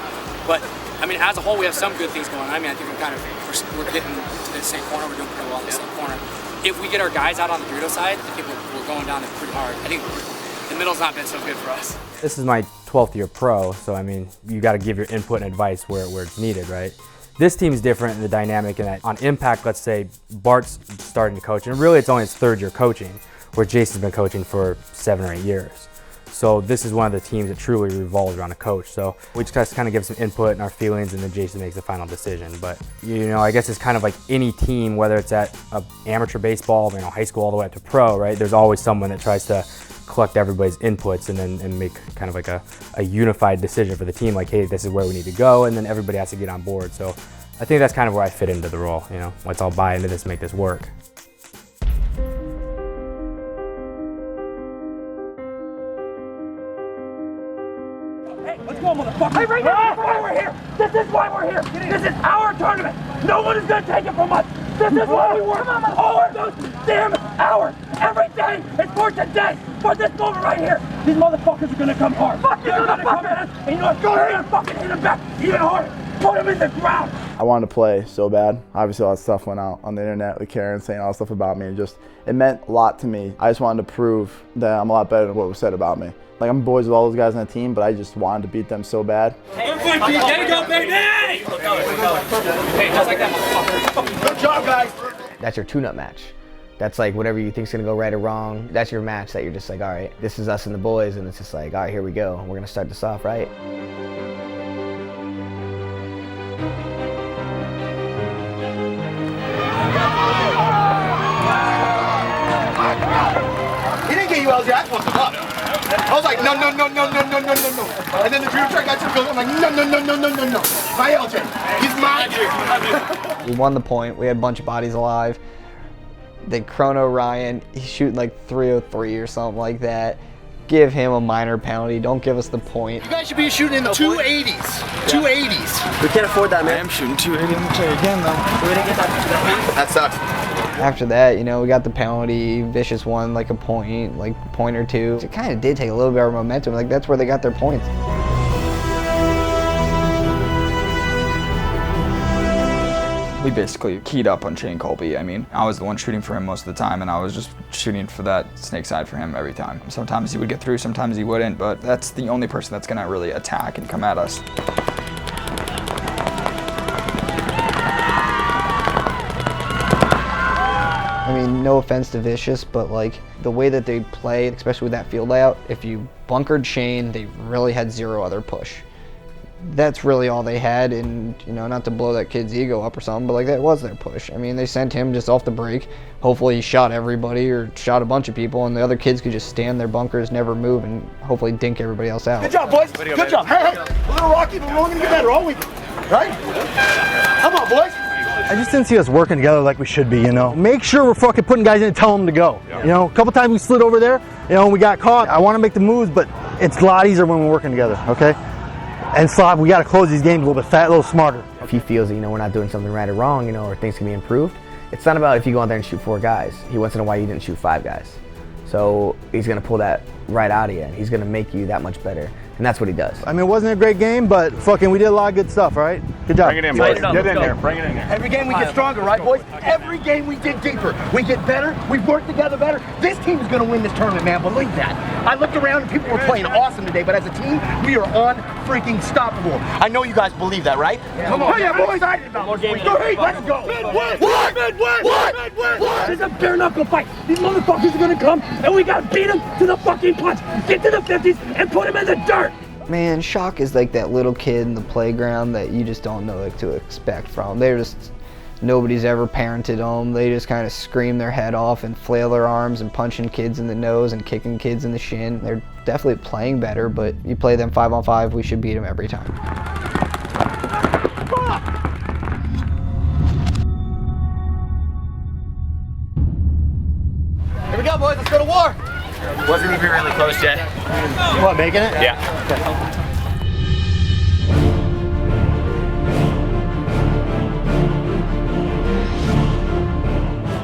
But I mean, as a whole, we have some good things going on. I mean, I think we're getting to the same corner. We're doing pretty well in the same corner. If we get our guys out on the Dorito side, I think we're going down there pretty hard. I think the middle's not been so good for us. This is my 12th year pro, so I mean, you got to give your input and advice where it's needed, right? This team's different in the dynamic in that on impact, let's say Bart's starting to coach, and really it's only his 3rd year coaching, where Jason's been coaching for 7 or 8 years. So this is one of the teams that truly revolves around a coach. So we just have to kind of give some input and our feelings, and then Jason makes the final decision. But you know, I guess it's kind of like any team, whether it's at amateur baseball, you know, high school all the way up to pro, right? There's always someone that tries to collect everybody's inputs and make kind of like a unified decision for the team, like, hey, this is where we need to go, and then everybody has to get on board. So I think that's kind of where I fit into the role, you know, let's all buy into this, make this work. Let's go, motherfucker! Hey, right now, this is why we're here! This is why we're here! This is our tournament! No one is gonna take it from us! This is why we work all of those damn hours! Every day is for today! For this moment right here! These motherfuckers are gonna come hard! They're gonna come at us! And you know what? Go ahead and fucking hit them back even harder! Put them in the ground! I wanted to play so bad. Obviously all that stuff went out on the internet with Karen saying all that stuff about me, and it meant a lot to me. I just wanted to prove that I'm a lot better than what was said about me. Like, I'm boys with all those guys on the team, but I just wanted to beat them so bad. Hey, go, baby! Hey, just like that, motherfucker. Good job, guys! That's your tune-up match. That's like whatever you think's gonna go right or wrong. That's your match that you're just like, all right, this is us and the boys, and it's just like, all right, here we go. We're gonna start this off right. He didn't get you LJ, I fucked him up. I was like, no. And then the drill track got to go, I'm like, no. My LJ, he's mine. We won the point, we had a bunch of bodies alive. Then Chrono Ryan, he's shooting like 303 or something like that. Give him a minor penalty, don't give us the point. You guys should be shooting in the 280s. 280s. We can't afford that, man. I am shooting 280 in the play again, though. We didn't get that sucks. After that, you know, we got the penalty, Vicious won like a point or two. It kind of did take a little bit of momentum, like that's where they got their points. We basically keyed up on Shane Colby. I mean, I was the one shooting for him most of the time, and I was just shooting for that snake side for him every time. Sometimes he would get through, sometimes he wouldn't, but that's the only person that's gonna really attack and come at us. I mean, no offense to Vicious, but like the way that they play, especially with that field layout, if you bunkered Shane, they really had zero other push. That's really all they had, and you know, not to blow that kid's ego up or something, but like that was their push. I mean, they sent him just off the break. Hopefully he shot everybody or shot a bunch of people, and the other kids could just stand their bunkers, never move, and hopefully dink everybody else out. Good job, boys. Good job. Hey, a little rocky, but we're only gonna get better all week. Right? Come on, boys. I just didn't see us working together like we should be, you know. Make sure we're fucking putting guys in and tell them to go. You know, a couple times we slid over there, you know, and we got caught. I want to make the moves, but it's a lot easier when we're working together, okay? And Slav, we got to close these games a little bit a little smarter. If he feels that, you know, we're not doing something right or wrong, you know, or things can be improved, it's not about if you go out there and shoot 4 guys. He wants to know why you didn't shoot 5 guys. So he's going to pull that right out of you, and he's going to make you that much better. And that's what he does. I mean, it wasn't a great game, but fucking we did a lot of good stuff, all right? Good job. Bring it in, boys. Get in there. Bring it in there. Every game we get stronger, right, boys? Every game we dig deeper. We get better. We work together better. This team is going to win this tournament, man. Believe that. I looked around and people were playing awesome today, but as a team, we are unfreaking stoppable. I know you guys believe that, right? Yeah. Come on. Oh, yeah, boys. Excited about more games. Go ahead. Let's go. What? This is a bare knuckle fight. These motherfuckers are gonna come, and we gotta beat them to the fucking punch. Get to the 50s and put them in the dirt. Man, Shock is like that little kid in the playground that you just don't know what to expect from. They're just, nobody's ever parented them. They just kind of scream their head off and flail their arms and punching kids in the nose and kicking kids in the shin. They're definitely playing better, but you play them 5-on-5, we should beat them every time. Here we go, boys. Let's go to war. Wasn't even really close yet. What, making it? Yeah.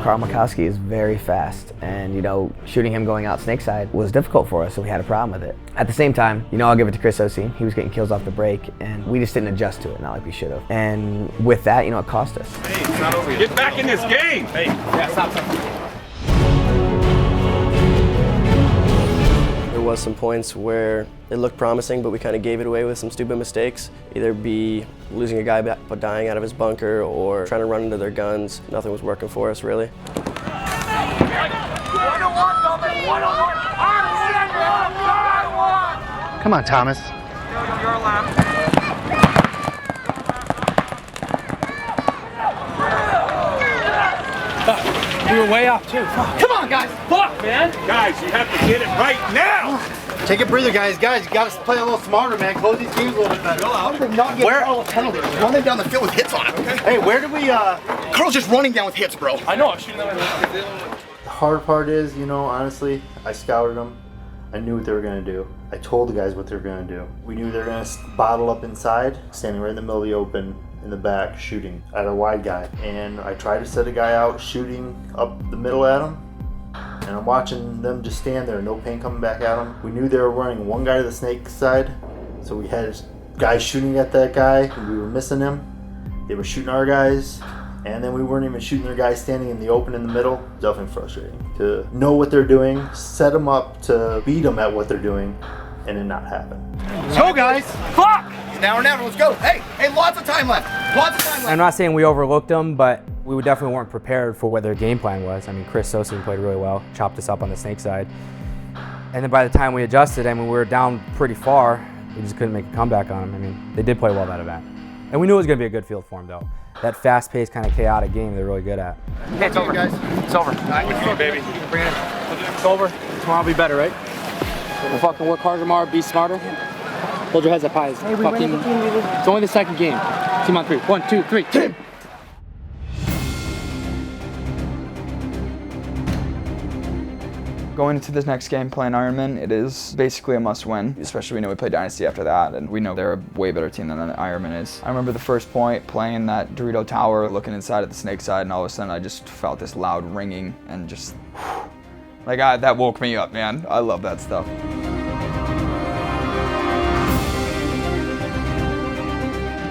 Carl Makowski is very fast, and you know, shooting him going out snake side was difficult for us, so we had a problem with it. At the same time, you know, I'll give it to Chris Osteen. He was getting kills off the break, and we just didn't adjust to it, not like we should have. And with that, you know, it cost us. Hey, it's not over yet. Get back in this game! Hey, yeah, stop. There was some points where it looked promising, but we kind of gave it away with some stupid mistakes. Either be losing a guy but dying out of his bunker, or trying to run into their guns. Nothing was working for us, really. Come on, Thomas. We were way off too. Fuck. Come on, guys. Fuck, man. Guys, you have to get it right now. Take a breather, guys. Guys, you got to play a little smarter, man. Close these games a little bit better. How did they not get Carl a penalty? Just running down the field with hits on it. Okay. Hey, where did we? Carl's just running down with hits, bro. I know. I'm shooting that. The hard part is, you know, honestly, I scouted them. I knew what they were going to do. I told the guys what they were going to do. We knew they were going to bottle up inside, standing right in the middle of the open, in the back, shooting at a wide guy. And I tried to set a guy out shooting up the middle at him. And I'm watching them just stand there, no pain coming back at them. We knew they were running one guy to the snake side, so we had guys shooting at that guy, and we were missing him. They were shooting our guys, and then we weren't even shooting their guys standing in the open in the middle. Definitely frustrating to know what they're doing, set them up to beat them at what they're doing, and it not happen. Let's go, guys. Fuck! It's now or never. Let's go. Hey, lots of time left. Lots of time left. I'm not saying we overlooked them, but we definitely weren't prepared for what their game plan was. I mean, Chris Sosin played really well, chopped us up on the snake side. And then by the time we adjusted, I mean, we were down pretty far. We just couldn't make a comeback on them. I mean, they did play well that event. And we knew it was going to be a good field for them, though. That fast-paced, kind of chaotic game they're really good at. Okay, it's over, guys. It's over. What you need, baby? Bring it in. It's over. Tomorrow will be better, right? We'll fucking work harder tomorrow, be smarter. Hold your heads up high. It's only the second game. Team on three. 1, 2, 3. Team! Going into this next game playing Ironman, it is basically a must-win, especially we know we play Dynasty after that, and we know they're a way better team than the Ironman is. I remember the first point, playing that Dorito Tower, looking inside at the snake side, and all of a sudden I just felt this loud ringing, and just, like, that woke me up, man. I love that stuff.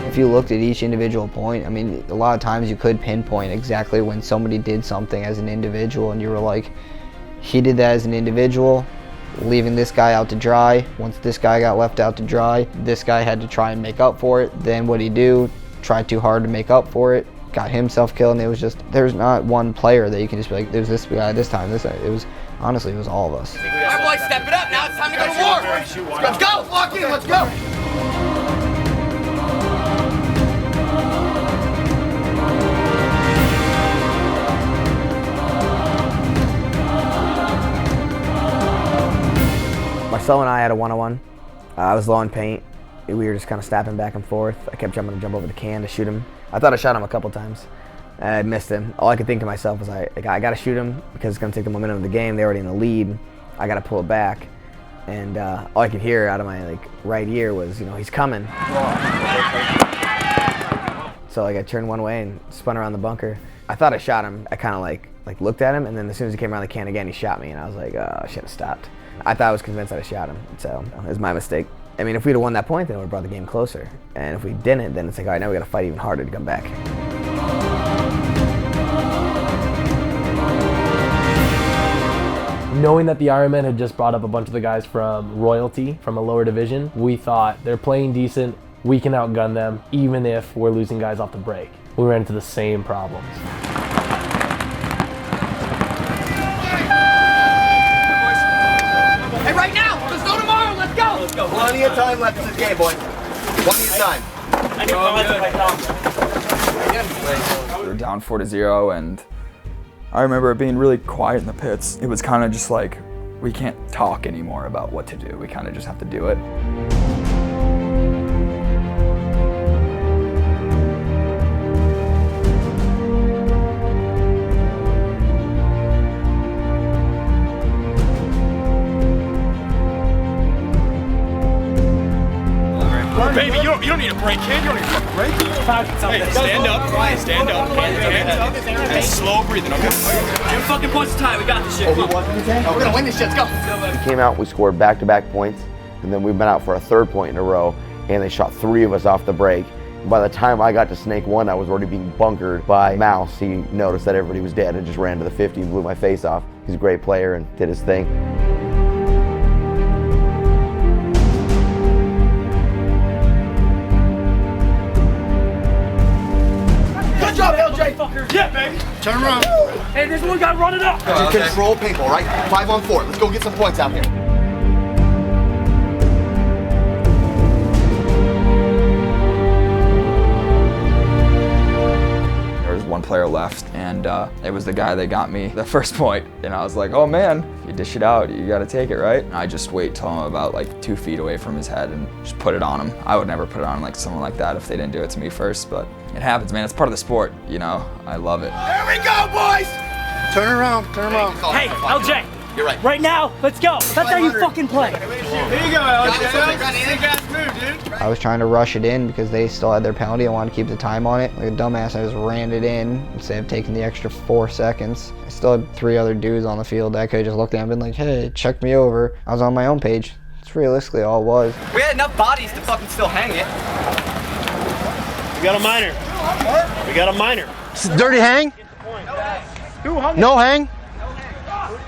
If you looked at each individual point, I mean, a lot of times you could pinpoint exactly when somebody did something as an individual, and you were like, he did that as an individual, leaving this guy out to dry. Once this guy got left out to dry, this guy had to try and make up for it. Then what'd he do? Tried too hard to make up for it, got himself killed, and it was just, there's not one player that you can just be like, there's this guy this time, this time. It was, honestly, it was all of us. All right, boys, step it up. Now it's time to go to war. Let's go. Lock in. Let's go. Marcelo and I had a one-on-one. I was low on paint. We were just kind of snapping back and forth. I kept jumping to jump over the can to shoot him. I thought I shot him a couple times. I missed him. All I could think to myself was, I got to shoot him because it's going to take the momentum of the game. They're already in the lead. I got to pull it back. And all I could hear out of my right ear was, he's coming. So I turned one way and spun around the bunker. I thought I shot him. I kind of looked at him, and then as soon as he came around the can again, he shot me, and I was like, oh, I should have stopped. I thought I was convinced that I shot him, so it was my mistake. I mean, if we'd have won that point, then it would have brought the game closer. And if we didn't, then it's like, all right, now we got to fight even harder to come back. Knowing that the Ironmen had just brought up a bunch of the guys from Royalty, from a lower division, we thought they're playing decent, we can outgun them, even if we're losing guys off the break. We ran into the same problems. Hey, right now. Let's go tomorrow. Let's go. Let's go. Plenty of time left in this game, boys. Plenty of time. We were down 4-0, and I remember it being really quiet in the pits. It was kind of just like, we can't talk anymore about what to do. We kind of just have to do it. Baby, you don't need a break, kid. You don't need a fucking break. Hey, stand up. Stand up. Hey, slow breathing, okay? Jim fucking points tight. We got this shit. We're gonna win this shit. Let's go. We came out, we scored back-to-back points, and then we've been out for a third point in a row, and they shot 3 of us off the break. By the time I got to snake 1, I was already being bunkered by Mouse. He noticed that everybody was dead and just ran to the 50 and blew my face off. He's a great player and did his thing. Good job, LJ. Yeah, baby. Turn around. Hey, there's one guy running up. Control paintball, right? 5-on-4. Let's go get some points out here. one player left, and it was the guy that got me the first point. And I was like, oh man, if you dish it out, you gotta take it, right? And I just wait till I'm about like 2 feet away from his head and just put it on him. I would never put it on like someone like that if they didn't do it to me first, but it happens, man. It's part of the sport, you know? I love it. Here we go, boys! Turn around, turn around. Hey, LJ. You're right. Right now, let's go. That's how you fucking play. Here you go, LJ. Sick ass move, dude. I was trying to rush it in because they still had their penalty. I wanted to keep the time on it. Like a dumbass, I just ran it in instead of taking the extra 4 seconds. I still had 3 other dudes on the field that I could have just looked at and been like, hey, check me over. I was on my own page. It's realistically all it was. We had enough bodies to fucking still hang it. We got a minor. We got a minor. Dirty hang? Who hung No hang?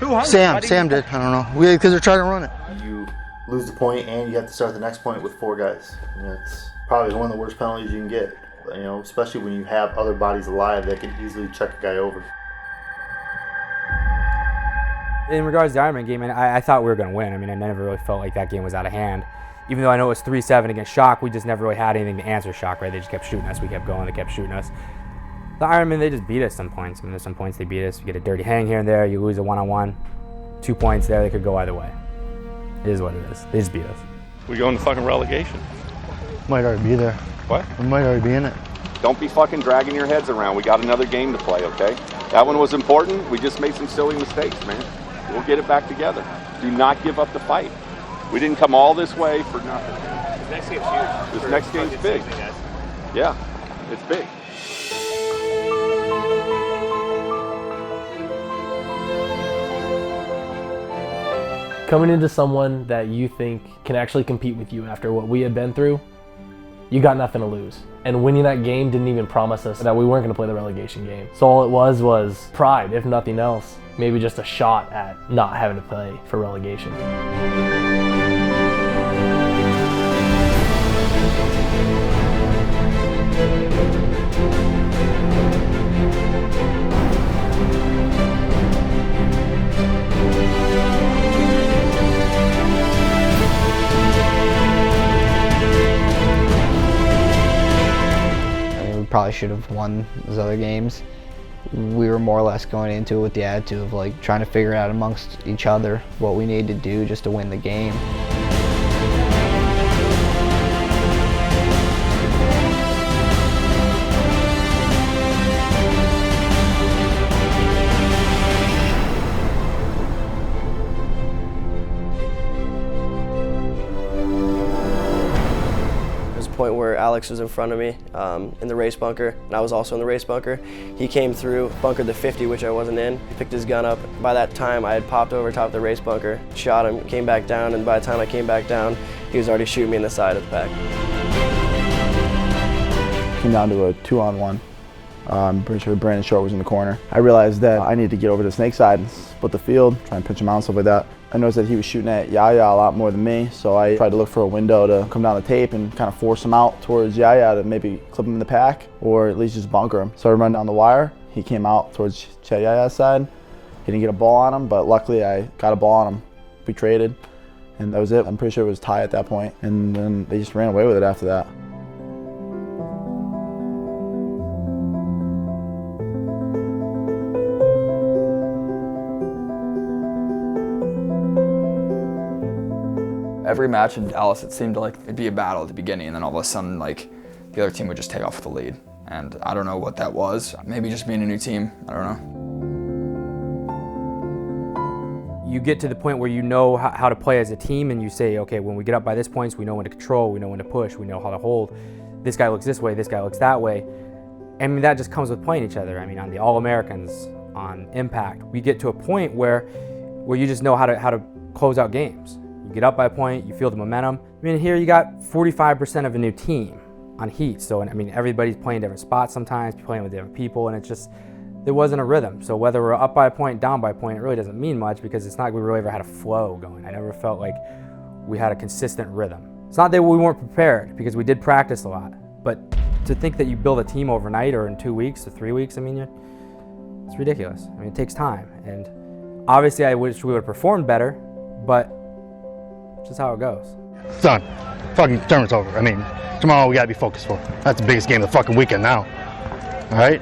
Who hung Sam did. I don't know. Because they're trying to run it. You lose the point and you have to start the next point with 4 guys. You know, it's probably one of the worst penalties you can get. You know, especially when you have other bodies alive that can easily check a guy over. In regards to the Ironman game, I thought we were going to win. I mean, I never really felt like that game was out of hand. Even though I know it was 3-7 against Shock, we just never really had anything to answer Shock, right? They just kept shooting us. We kept going. They kept shooting us. The Ironman, they just beat us some points. I mean, there's some points they beat us. You get a dirty hang here and there. You lose a one-on-one. 2 points there. They could go either way. It is what it is. They just beat us. We go into fucking relegation. Might already be there. What? We might already be in it. Don't be fucking dragging your heads around. We got another game to play, okay? That one was important. We just made some silly mistakes, man. We'll get it back together. Do not give up the fight. We didn't come all this way for nothing. This next game's huge. This next game's big. Yeah, it's big. Coming into someone that you think can actually compete with you after what we had been through, you got nothing to lose. And winning that game didn't even promise us that we weren't going to play the relegation game. So all it was pride, if nothing else. Maybe just a shot at not having to play for relegation. Probably should have won those other games. We were more or less going into it with the attitude of like trying to figure out amongst each other what we needed to do just to win the game. Point where Alex was in front of me in the race bunker, and I was also in the race bunker. He came through, bunkered the 50, which I wasn't in. He picked his gun up. By that time, I had popped over top the race bunker, shot him, came back down, and by the time I came back down, he was already shooting me in the side of the pack. Came down to a 2-on-1. I'm pretty sure Brandon Short was in the corner. I realized that I needed to get over to the snake side and split the field, try and pinch him out and stuff like that. I noticed that he was shooting at Yaya a lot more than me, so I tried to look for a window to come down the tape and kind of force him out towards Yaya to maybe clip him in the pack or at least just bunker him. So I run down the wire. He came out towards Yaya's side. He didn't get a ball on him, but luckily I got a ball on him. We traded, and that was it. I'm pretty sure it was tie at that point, and then they just ran away with it after that. Every match in Dallas, it seemed like it'd be a battle at the beginning, and then all of a sudden, like, the other team would just take off with the lead. And I don't know what that was. Maybe just being a new team, I don't know. You get to the point where you know how to play as a team, and you say, okay, when we get up by this points, we know when to control, we know when to push, we know how to hold. This guy looks this way, this guy looks that way. I mean, that just comes with playing each other. I mean, on the All-Americans, on Impact, we get to a point where you just know how to close out games. You get up by a point, you feel the momentum. I mean, here you got 45% of a new team on Heat. So, I mean, everybody's playing different spots sometimes, playing with different people, and it's just, there wasn't a rhythm. So whether we're up by a point, down by a point, it really doesn't mean much because it's not like we really ever had a flow going. I never felt like we had a consistent rhythm. It's not that we weren't prepared because we did practice a lot, but to think that you build a team overnight or in 2 weeks or 3 weeks, I mean, it's ridiculous. I mean, it takes time. And obviously I wish we would have performed better, but it's just how it goes. Son, fucking tournament's over. I mean, tomorrow we gotta be focused for. That's the biggest game of the fucking weekend now. All right?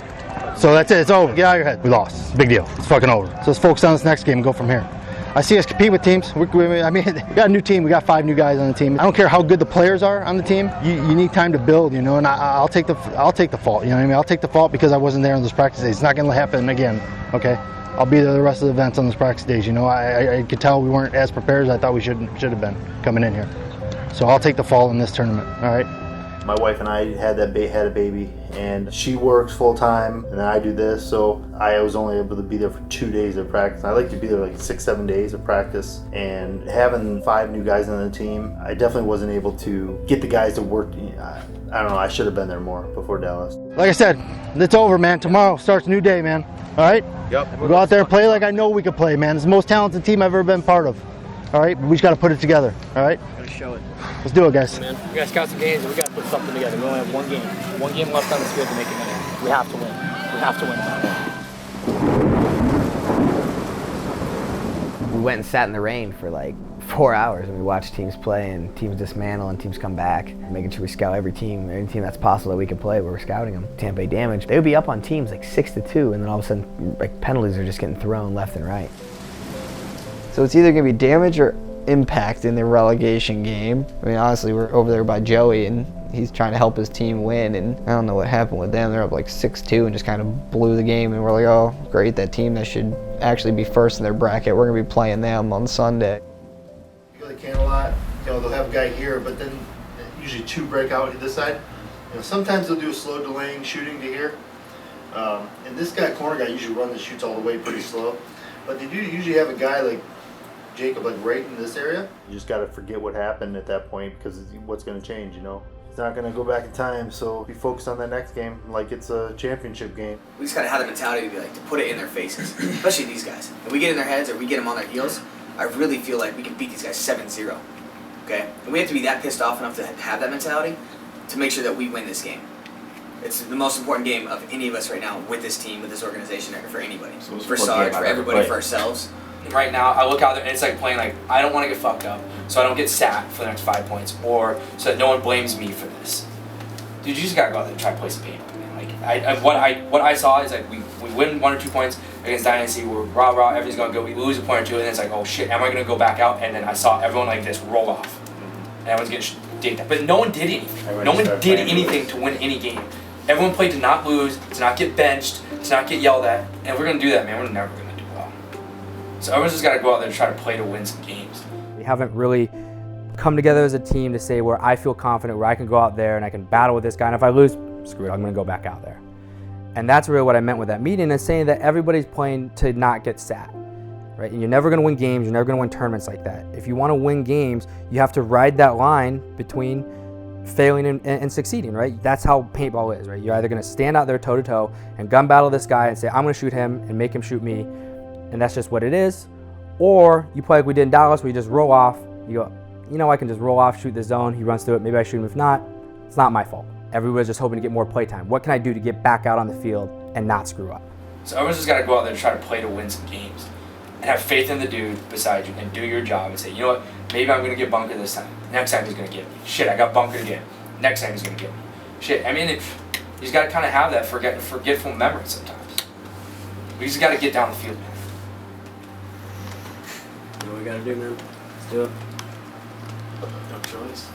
So that's it. It's over. Get out of your head. We lost. It's a big deal. It's fucking over. So let's focus on this next game and go from here. I see us compete with teams. I mean, we got a new team. We got 5 new guys on the team. I don't care how good the players are on the team. You need time to build, you know. And I'll take the fault. You know what I mean? I'll take the fault because I wasn't there on those practice days. It's not going to happen again. Okay. I'll be there the rest of the events on those practice days. You know, I could tell we weren't as prepared as I thought we should have been coming in here. So I'll take the fault in this tournament. All right. My wife and I had a baby, and she works full time, and then I do this, so I was only able to be there for 2 days of practice. I like to be there like 6-7 days of practice, and having 5 new guys on the team, I definitely wasn't able to get the guys to work. I don't know, I should have been there more before Dallas. Like I said, it's over, man. Tomorrow starts a new day, man. All right? Yep. We'll go out there and play like I know we could play, man. It's the most talented team I've ever been part of. All right? We just got to put it together. All right? Gotta show it. Let's do it, guys. Man, we gotta scout some games and we gotta put something together. We only have one game. One game left on this field to make it matter. We have to win. We have to win. We went and sat in the rain for like 4 hours and we watched teams play and teams dismantle and teams come back, making sure we scout every team that's possible that we can play. We're scouting them. Tampa Bay Damage, they would be up on teams like 6-2, and then all of a sudden like penalties are just getting thrown left and right. So it's either gonna be Damage or Impact in the relegation game. I mean, honestly, we're over there by Joey and he's trying to help his team win, and I don't know what happened with them. They're up like 6-2 and just kind of blew the game, and we're like, oh great, that team that should actually be first in their bracket, we're gonna be playing them on Sunday. You go to the can a lot, you know, they'll have a guy here, but then usually 2 break out to this side. You know, sometimes they'll do a slow delaying shooting to here. And this guy, corner guy, usually runs and shoots all the way pretty slow. But they do usually have a guy like Jacob, like right in this area. You just got to forget what happened at that point, because what's going to change, you know? It's not going to go back in time, so be focused on that next game like it's a championship game. We just got to have the mentality to be like, to put it in their faces, especially these guys. If we get in their heads or we get them on their heels, I really feel like we can beat these guys 7-0, okay? And we have to be that pissed off enough to have that mentality to make sure that we win this game. It's the most important game of any of us right now with this team, with this organization, for anybody. So for Sarge, for everybody, for ourselves. Right now, I look out there and it's like playing like, I don't want to get fucked up, so I don't get sat for the next 5 points, or so that no one blames me for this. Dude, you just gotta go out there and try to play some paintball, man. Like, what I saw is like we win 1 or 2 points against Dynasty, we're rah, everything's gonna go, we lose a point or two, and then it's like, oh shit, am I gonna go back out? And then I saw everyone like this roll off. And everyone's getting digged up. But no one did anything. No one did anything to win any game. Everyone played to not lose, to not get benched, to not get yelled at. And if we're gonna do that, man, we're never gonna do well. So everyone's just gotta go out there and try to play to win some games. We haven't really come together as a team to say where I feel confident, where I can go out there and I can battle with this guy, and if I lose, screw it, I'm gonna go back out there. And that's really what I meant with that meeting, is saying that everybody's playing to not get sat, right? And you're never gonna win games, you're never gonna win tournaments like that. If you wanna win games, you have to ride that line between failing and succeeding, right? That's how paintball is, right? You're either gonna stand out there toe to toe and gun battle this guy and say, I'm gonna shoot him and make him shoot me, and that's just what it is. Or you play like we did in Dallas, where you just roll off, you go, you know, I can just roll off, shoot the zone, he runs through it, maybe I shoot him. If not, it's not my fault. Everybody's just hoping to get more play time. What can I do to get back out on the field and not screw up? So everyone's just gotta go out there and try to play to win some games. And have faith in the dude beside you and do your job and say, you know what, maybe I'm gonna get bunker this time. Next time he's gonna get me. Shit, I got bunkered again. Next time he's gonna get me. Shit, I mean, you just gotta kind of have that forgetful memory sometimes. We just gotta get down the field, man. You know what we gotta do, man? Let's do it. No choice.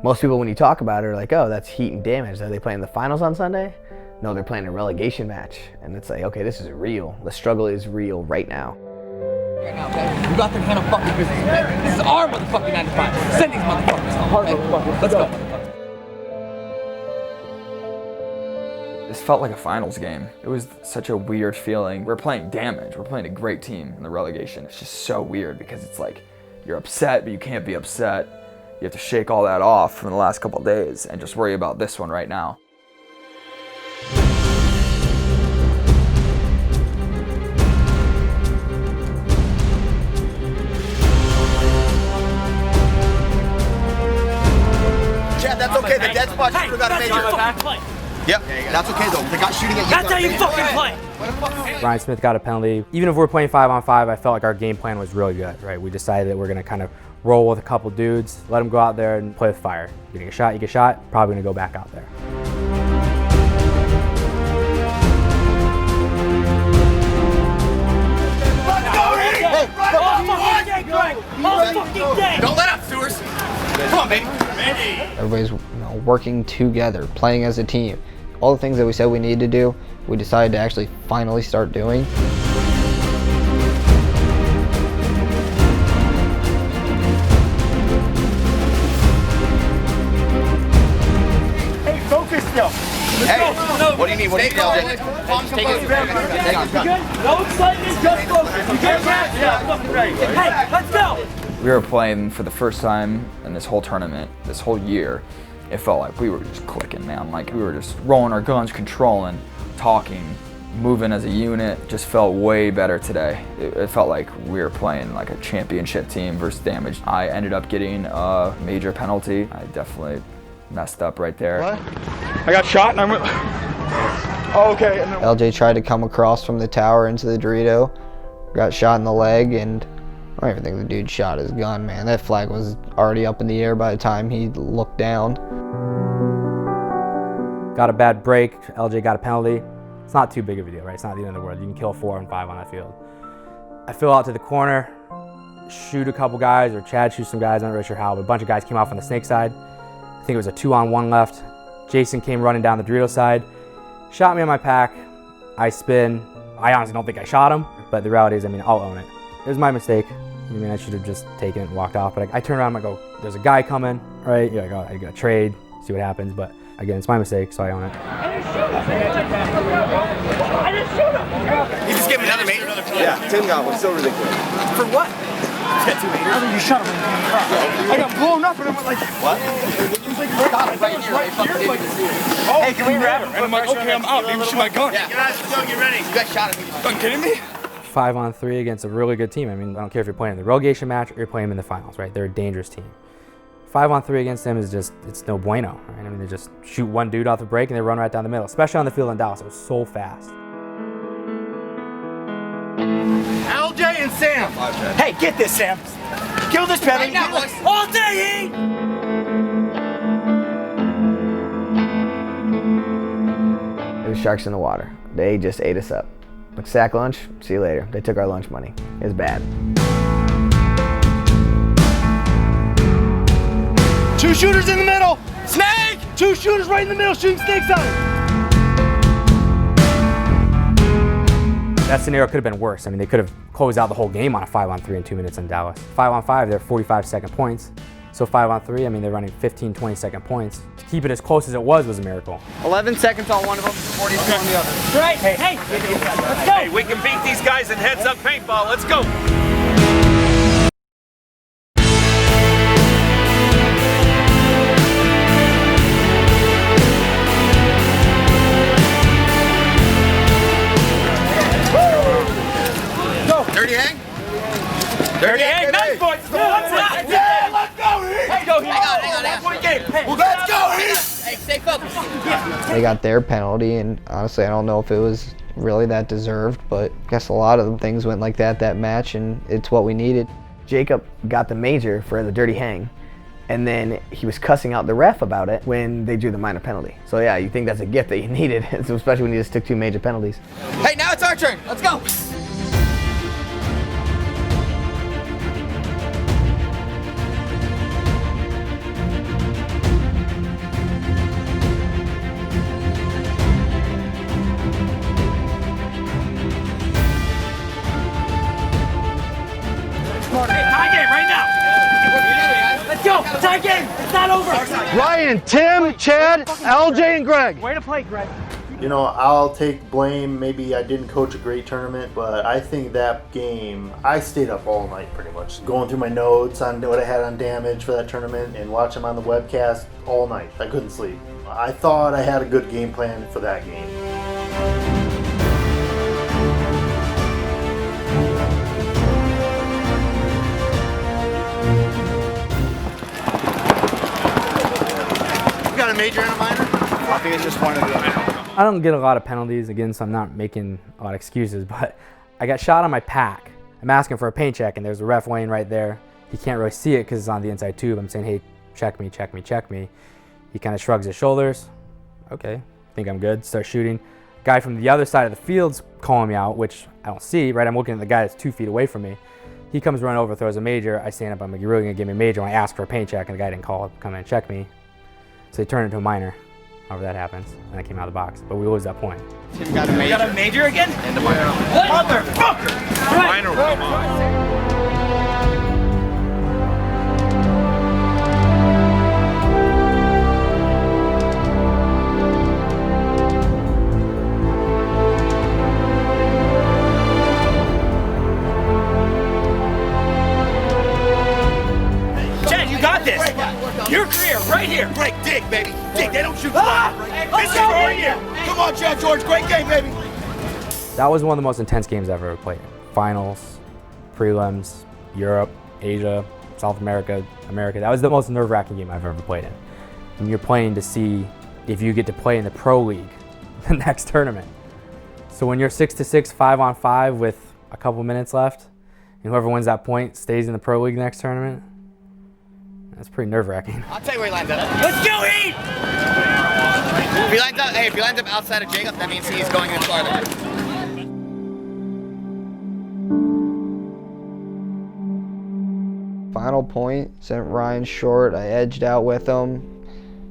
Most people, when you talk about it, are like, oh, that's Heat and Damage. Are they playing the finals on Sunday? No, they're playing a relegation match. And it's like, okay, this is real. The struggle is real right now. Right now, okay? We got to handle fucking business, okay? This is our motherfucking 95. Send these motherfuckers home, okay? Let's go. This felt like a finals game. It was such a weird feeling. We're playing Damage. We're playing a great team in the relegation. It's just so weird because it's like you're upset, but you can't be upset. You have to shake all that off from the last couple of days and just worry about this one right now. Chad, that's okay. The dead spot you forgot to make it. That's how you fucking play. Yep, that's okay though. The guy shooting at you. That's how you fucking play. Ryan Smith got a penalty. Even if we're playing 5-on-5, I felt like our game plan was really good, right? We decided that we're gonna kind of roll with a couple dudes, let them go out there and play with fire. Getting a shot, you get shot, probably gonna go back out there. Don't let up, Stewards. Come on, baby. Everybody's working together, playing as a team. All the things that we said we needed to do, we decided to actually finally start doing. Hey, focus still. Hey, what do you need? What do you need, LJ? No excitement, just focus. You get that? Yeah, right. Hey, let's go. We were playing for the first time in this whole tournament, this whole year. It felt like we were just clicking, man. Like we were just rolling our guns, controlling, talking, moving as a unit. Just felt way better today. It felt like we were playing like a championship team versus Damage. I ended up getting a major penalty. I definitely messed up right there. What? I got shot and I went. Oh, okay. And then... LJ tried to come across from the tower into the Dorito, got shot in the leg, and I don't even think the dude shot his gun, man. That flag was already up in the air by the time he looked down. Got a bad break, LJ got a penalty. It's not too big of a deal, right? It's not the end of the world. You can kill 4 and 5 on that field. I fill out to the corner, shoot a couple guys, or Chad shoots some guys, I'm not really sure how, but a bunch of guys came off on the snake side. I think it was a 2-on-1 left. Jason came running down the Dorito side, shot me on my pack. I spin. I honestly don't think I shot him, but the reality is, I mean, I'll own it. It was my mistake. I mean, I should have just taken it and walked off, but I turn around and I go, there's a guy coming, right? You're like, oh, I gotta trade, see what happens, but again, it's my mistake, so I own it. You just gave me another major? Yeah, Tim got one. So ridiculous. For what? You got 2 majors? I think you shot him. I got blown up and I went like, what? It was like right here. Oh, hey, can we wrap it? And I'm like, okay, I'm out. Maybe shoot my gun. Yeah, get ready. You got shot at me. Are you kidding me? 5-on-3 against a really good team. I mean, I don't care if you're playing in the relegation match or you're playing them in the finals, right? They're a dangerous team. 5-on-3 against them is just, it's no bueno, right? I mean, they just shoot one dude off the break and they run right down the middle, especially on the field in Dallas. It was so fast. LJ and Sam. Hey, get this, Sam. Kill this penalty. Right now, boys. All day, It was sharks in the water. They just ate us up. Like sack lunch, see you later. They took our lunch money. It was bad. 2 shooters in the middle. Snake! 2 shooters right in the middle shooting snakes at him. That scenario could have been worse. I mean, they could have closed out the whole game on a 5-on-3 in 2 minutes in Dallas. 5-on-5, they're 45-second points. So 5-on-3, I mean, they're running 15, 20-second points. To keep it as close as it was a miracle. 11 seconds on one of them, 42 on the other. Right, hey, let's go. Hey, we can beat these guys in heads-up paintball. Let's go. Dirty hang? Dirty hang, nice boys. Yeah, let's go, Heat. Let's go, Heat. Hang on. Hey, Let's go, Heat. hey, stay focused. They got their penalty, and honestly, I don't know if it was really that deserved, but I guess a lot of things went like that match, and it's what we needed. Jacob got the major for the dirty hang, and then he was cussing out the ref about it when they drew the minor penalty. So yeah, you think that's a gift that you needed, especially when you just took 2 major penalties. Hey, now it's our turn. Let's go. Tie game right now. Let's go. Tie game. It's not over. Ryan, Tim, Chad, LJ, and Greg. Way to play, Greg. You know, I'll take blame. Maybe I didn't coach a great tournament, but I think that game, I stayed up all night pretty much, going through my notes on what I had on damage for that tournament and watching them on the webcast all night. I couldn't sleep. I thought I had a good game plan for that game. You got a major and a minor? I think it's just one of the I don't get a lot of penalties, again, so I'm not making a lot of excuses, but I got shot on my pack. I'm asking for a paint check, and there's a ref weighing right there. He can't really see it because it's on the inside tube. I'm saying, hey, check me, check me, check me. He kind of shrugs his shoulders. Okay, think I'm good, start shooting. Guy from the other side of the field's calling me out, which I don't see, right? I'm looking at the guy that's 2 feet away from me. He comes running over, throws a major. I stand up, I'm like, you're really gonna give me a major when I ask for a paint check, and the guy didn't come in and check me. So they turn it into a minor, however that happens, and I came out of the box. But we lose that point. You got a major again? And the minor. Motherfucker! Minor, come on. Your career, right here. Great dig, baby. Dig, they don't shoot fly. This is right here. Come on, Chad George. Great game, baby. That was one of the most intense games I've ever played. Finals, prelims, Europe, Asia, South America, America. That was the most nerve-wracking game I've ever played in. And you're playing to see if you get to play in the Pro League the next tournament. So when you're 6-6, 5-on-5 with a couple minutes left, and whoever wins that point stays in the Pro League next tournament, that's pretty nerve-wracking. I'll tell you where he lines up. Let's go, Heat! If he lines up outside of Jacob, that means he's going in farther. Final point, sent Ryan short. I edged out with him,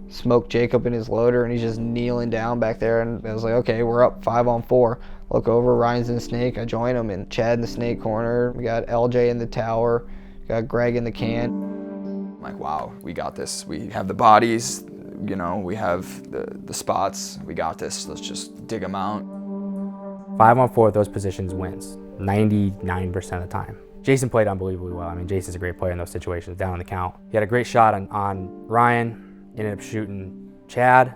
smoked Jacob in his loader, and he's just kneeling down back there. And I was like, okay, we're up 5-on-4. Look over, Ryan's in the snake. I join him, and Chad in the snake corner. We got LJ in the tower. Got Greg in the can. Like, wow, we got this. We have the bodies, you know, we have the spots. We got this. Let's just dig them out. 5-on-4 at those positions wins 99% of the time. Jason played unbelievably well. I mean, Jason's a great player in those situations, down on the count. He had a great shot on Ryan, ended up shooting Chad.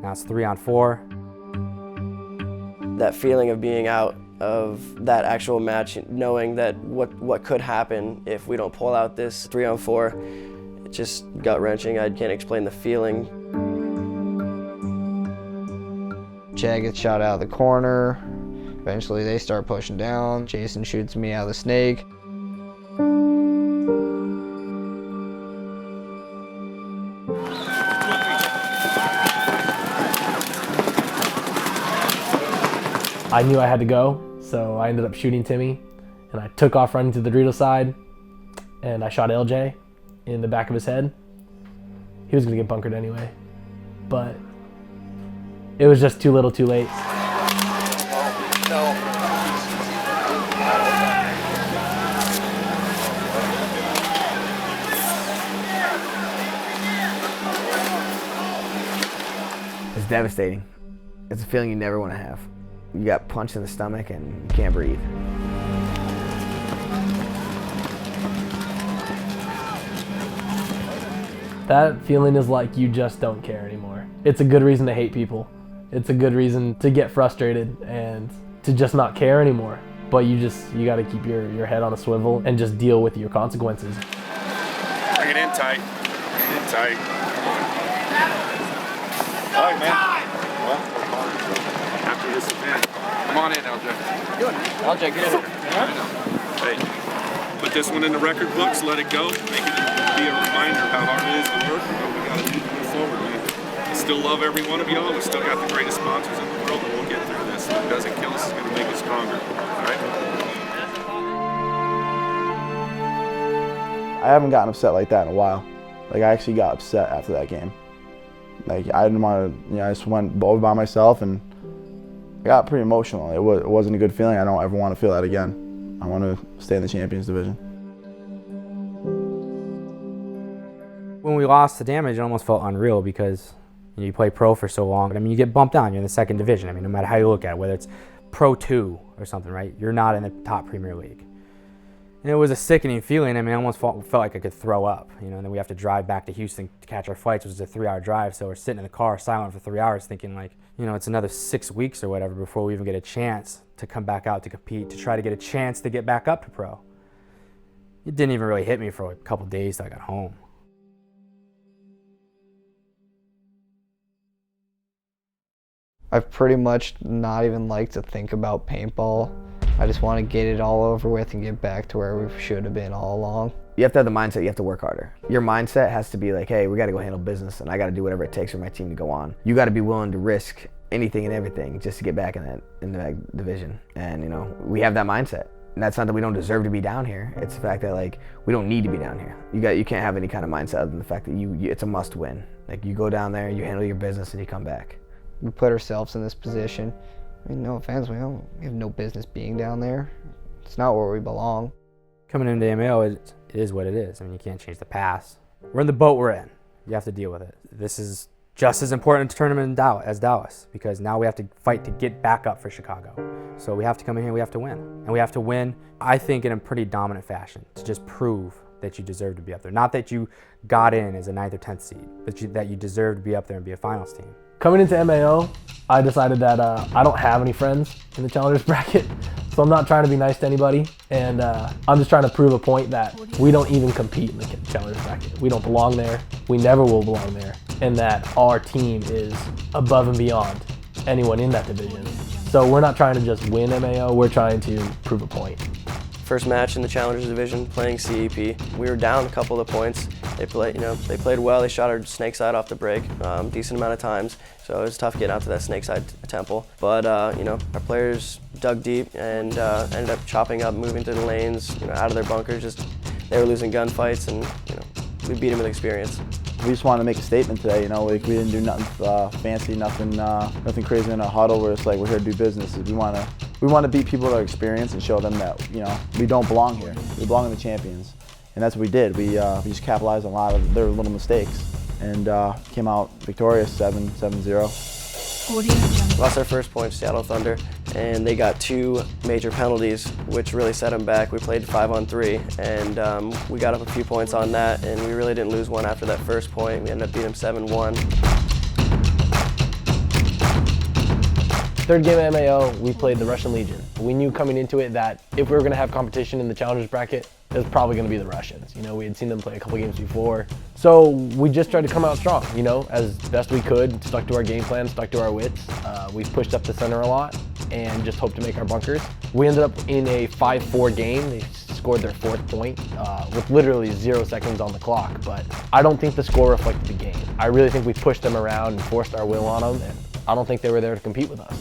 Now it's 3-on-4. That feeling of being out of that actual match, knowing that what could happen if we don't pull out this 3-on-4, it's just gut-wrenching. I can't explain the feeling. Chad gets shot out of the corner. Eventually they start pushing down. Jason shoots me out of the snake. I knew I had to go, so I ended up shooting Timmy, and I took off running to the Dorito side, and I shot LJ in the back of his head. He was gonna get bunkered anyway, but it was just too little too late. It's devastating. It's a feeling you never want to have. You got punched in the stomach and you can't breathe. That feeling is like you just don't care anymore. It's a good reason to hate people. It's a good reason to get frustrated and to just not care anymore. But you gotta keep your head on a swivel and just deal with your consequences. Bring it in tight. Bring it in tight. All right, man. Well, after this event, come on in, LJ. LJ, get in. Hey, put this one in the record books, let it go, make it be a reminder of how hard it is to work, but we gotta move forward, man. I still love every one of y'all. We still got the greatest sponsors in the world, and we'll get through this. What doesn't kill us is gonna make us stronger. All right? I haven't gotten upset like that in a while. Like, I actually got upset after that game. Like, I didn't want to, I just went over by myself and I got pretty emotional. It wasn't a good feeling. I don't ever want to feel that again. I want to stay in the Champions Division. When we lost the damage, it almost felt unreal because you play pro for so long. I mean, you get bumped down. You're in the second division. I mean, no matter how you look at it, whether it's Pro 2 or something, right? You're not in the top Premier League. And it was a sickening feeling. I mean, I almost felt like I could throw up, and then we have to drive back to Houston to catch our flights, which is a 3-hour drive. So we're sitting in the car silent for 3 hours thinking like, it's another 6 weeks or whatever before we even get a chance to come back out to compete, to try to get a chance to get back up to pro. It didn't even really hit me for a couple days till I got home. I've pretty much not even liked to think about paintball. I just want to get it all over with and get back to where we should have been all along. You have to have the mindset, you have to work harder. Your mindset has to be like, hey, we got to go handle business and I got to do whatever it takes for my team to go on. You got to be willing to risk anything and everything just to get back in that division. And you know, we have that mindset. And that's not that we don't deserve to be down here. It's the fact that like we don't need to be down here. You can't have any kind of mindset other than the fact that it's a must win. Like you go down there, you handle your business, and you come back. We put ourselves in this position. I mean, no offense, we have no business being down there. It's not where we belong. Coming into MAO, it is what it is. I mean, you can't change the past. We're in the boat we're in. You have to deal with it. This is just as important a tournament as Dallas, because now we have to fight to get back up for Chicago. So we have to come in here, we have to win. And we have to win, I think, in a pretty dominant fashion to just prove that you deserve to be up there. Not that you got in as a 9th or 10th seed, but that you deserve to be up there and be a finals team. Coming into MAO, I decided that I don't have any friends in the challengers bracket, so I'm not trying to be nice to anybody, and I'm just trying to prove a point that we don't even compete in the challengers bracket. We don't belong there, we never will belong there, and that our team is above and beyond anyone in that division. So we're not trying to just win MAO, we're trying to prove a point. First match in the Challengers Division, playing CEP. We were down a couple of points. They played well. They shot our snake side off the break, decent amount of times. So it was tough getting out to that snake side temple. But our players dug deep and ended up chopping up, moving to the lanes, out of their bunkers. They were losing gunfights, and we beat them with experience. We just wanted to make a statement today, like we didn't do nothing fancy, nothing crazy in a huddle. We're just like, we're here to do business. We want to beat people that are experienced and show them that we don't belong here. We belong in the champions, and that's what we did. We just capitalized on a lot of their little mistakes and came out victorious, 7-0. Lost our first point to Seattle Thunder, and they got 2 major penalties, which really set them back. We played 5-on-3, and we got up a few points on that, and we really didn't lose one after that first point. We ended up beating them 7-1. Third game at MAO, we played the Russian Legion. We knew coming into it that if we were going to have competition in the challengers bracket, it was probably going to be the Russians. We had seen them play a couple games before. So we just tried to come out strong, as best we could, stuck to our game plan, stuck to our wits. We pushed up the center a lot and just hoped to make our bunkers. We ended up in a 5-4 game. They scored their 4th point with literally 0 seconds on the clock, but I don't think the score reflected the game. I really think we pushed them around and forced our will on them, and I don't think they were there to compete with us.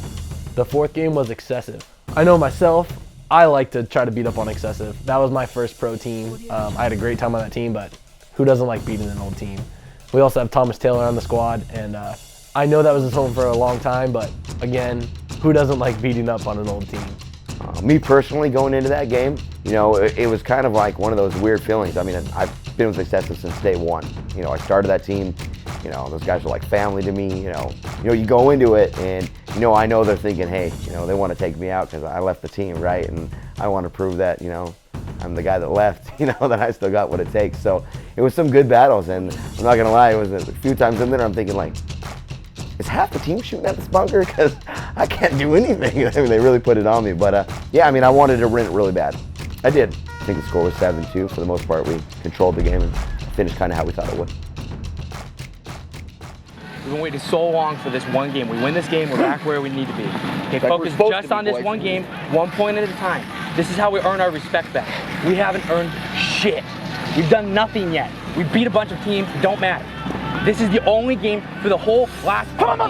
The 4th game was excessive. I know myself, I like to try to beat up on excessive. That was my first pro team. I had a great time on that team, but who doesn't like beating an old team? We also have Thomas Taylor on the squad, and I know that was his home for a long time, but again, who doesn't like beating up on an old team? Me personally, going into that game, it was kind of like one of those weird feelings. I mean, I've been with Excessive since day one. I started that team. Those guys are like family to me. You go into it and I know they're thinking, hey, they want to take me out because I left the team, right? And I want to prove that, I'm the guy that left, that I still got what it takes. So it was some good battles, and I'm not gonna lie, it was a few times in there I'm thinking like, is half the team shooting at this bunker? Because I can't do anything. I mean, they really put it on me. But yeah, I mean, I wanted to win it really bad. I did. I think the score was 7-2. For the most part, we controlled the game and finished kind of how we thought it would. We've been waiting so long for this one game. We win this game, we're back where we need to be. Okay, focus just on this one game, 1 point at a time. This is how we earn our respect back. We haven't earned shit. We've done nothing yet. We beat a bunch of teams, don't matter. This is the only game for the whole last month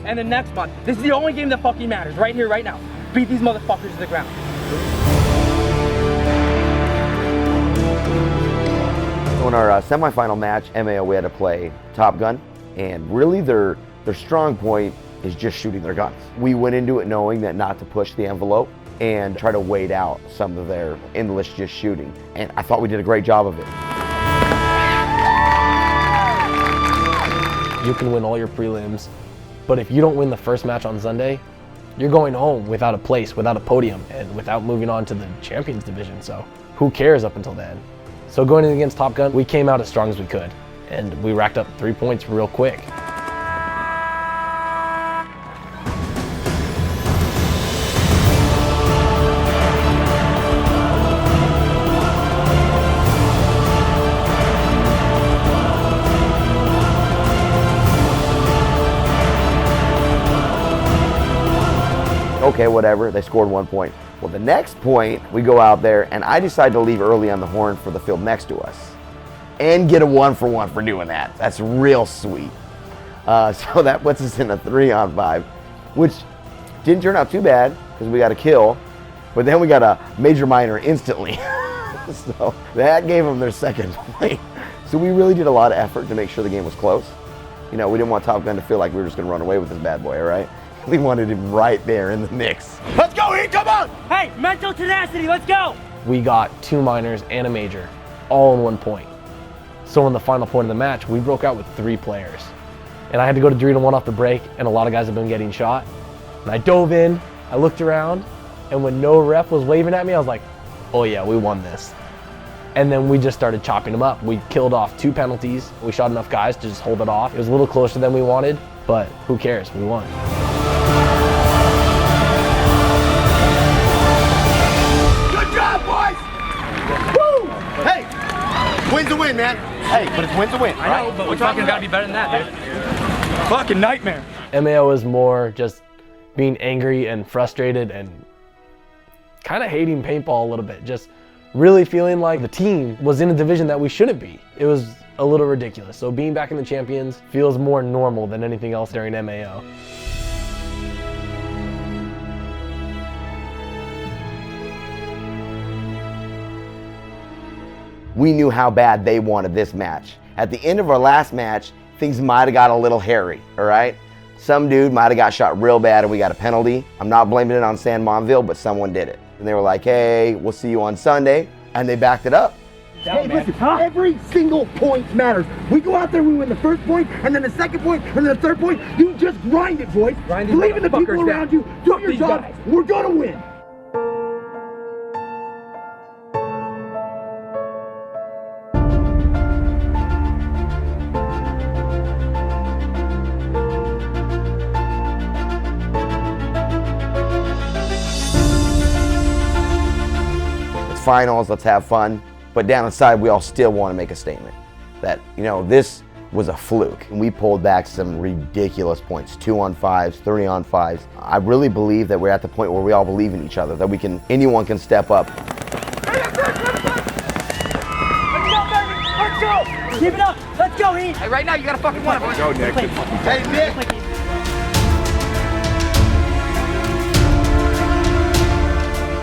and the next month. This is the only game that fucking matters, right here, right now. Beat these motherfuckers to the ground. So in our semifinal match, MAO, we had to play Top Gun, and really their strong point is just shooting their guns. We went into it knowing that not to push the envelope and try to wait out some of their endless just shooting, and I thought we did a great job of it. You can win all your prelims, but if you don't win the first match on Sunday, you're going home without a place, without a podium, and without moving on to the Champions Division, so who cares up until then? So going in against Top Gun, we came out as strong as we could, and we racked up 3 points real quick. okay, whatever. They scored 1 point. Well, the next point, we go out there, and I decide to leave early on the horn for the field next to us and get a 1-for-1 for doing that. That's real sweet. So that puts us in a 3-on-5, which didn't turn out too bad because we got a kill, but then we got a major minor instantly. So that gave them their second point. So we really did a lot of effort to make sure the game was close. You know, we didn't want Top Gun to feel like we were just going to run away with this bad boy, all right? We wanted him right there in the mix. Let's go, Heat, come on! Hey, mental tenacity, let's go! We got 2 minors and a major, all in 1 point. So in the final point of the match, we broke out with 3 players. And I had to go to Dorito 1 off the break, and a lot of guys have been getting shot. And I dove in, I looked around, and when no ref was waving at me, I was like, oh yeah, we won this. And then we just started chopping them up. We killed off 2 penalties. We shot enough guys to just hold it off. It was a little closer than we wanted, but who cares, we won. Good job, boys! Woo! Hey, win's a win, man. Hey, but it's win's a win. I know, but we're talking about to be better than that, dude. Fucking nightmare. MAO is more just being angry and frustrated and kind of hating paintball a little bit. Just really feeling like the team was in a division that we shouldn't be. It was a little ridiculous. So being back in the champions feels more normal than anything else during MAO. We knew how bad they wanted this match. At the end of our last match, things might have got a little hairy, all right? Some dude might have got shot real bad and we got a penalty. I'm not blaming it on San Monville, but someone did it. And they were like, hey, we'll see you on Sunday. And they backed it up. Hey, listen, every single point matters. We go out there, we win the first point, and then the second point, and then the third point. You just grind it, boys. Believe in the people around you. Do your job. We're gonna win. Finals, let's have fun. But down inside, we all still want to make a statement that, you know, this was a fluke. And we pulled back some ridiculous points, 2-on-5s, 3-on-5s. I really believe that we're at the point where we all believe in each other, that anyone can step up. Let's go! Keep it up! Let's go, Heat! Hey, right now, you got a fucking one. Go, Nick. Hey, Nick!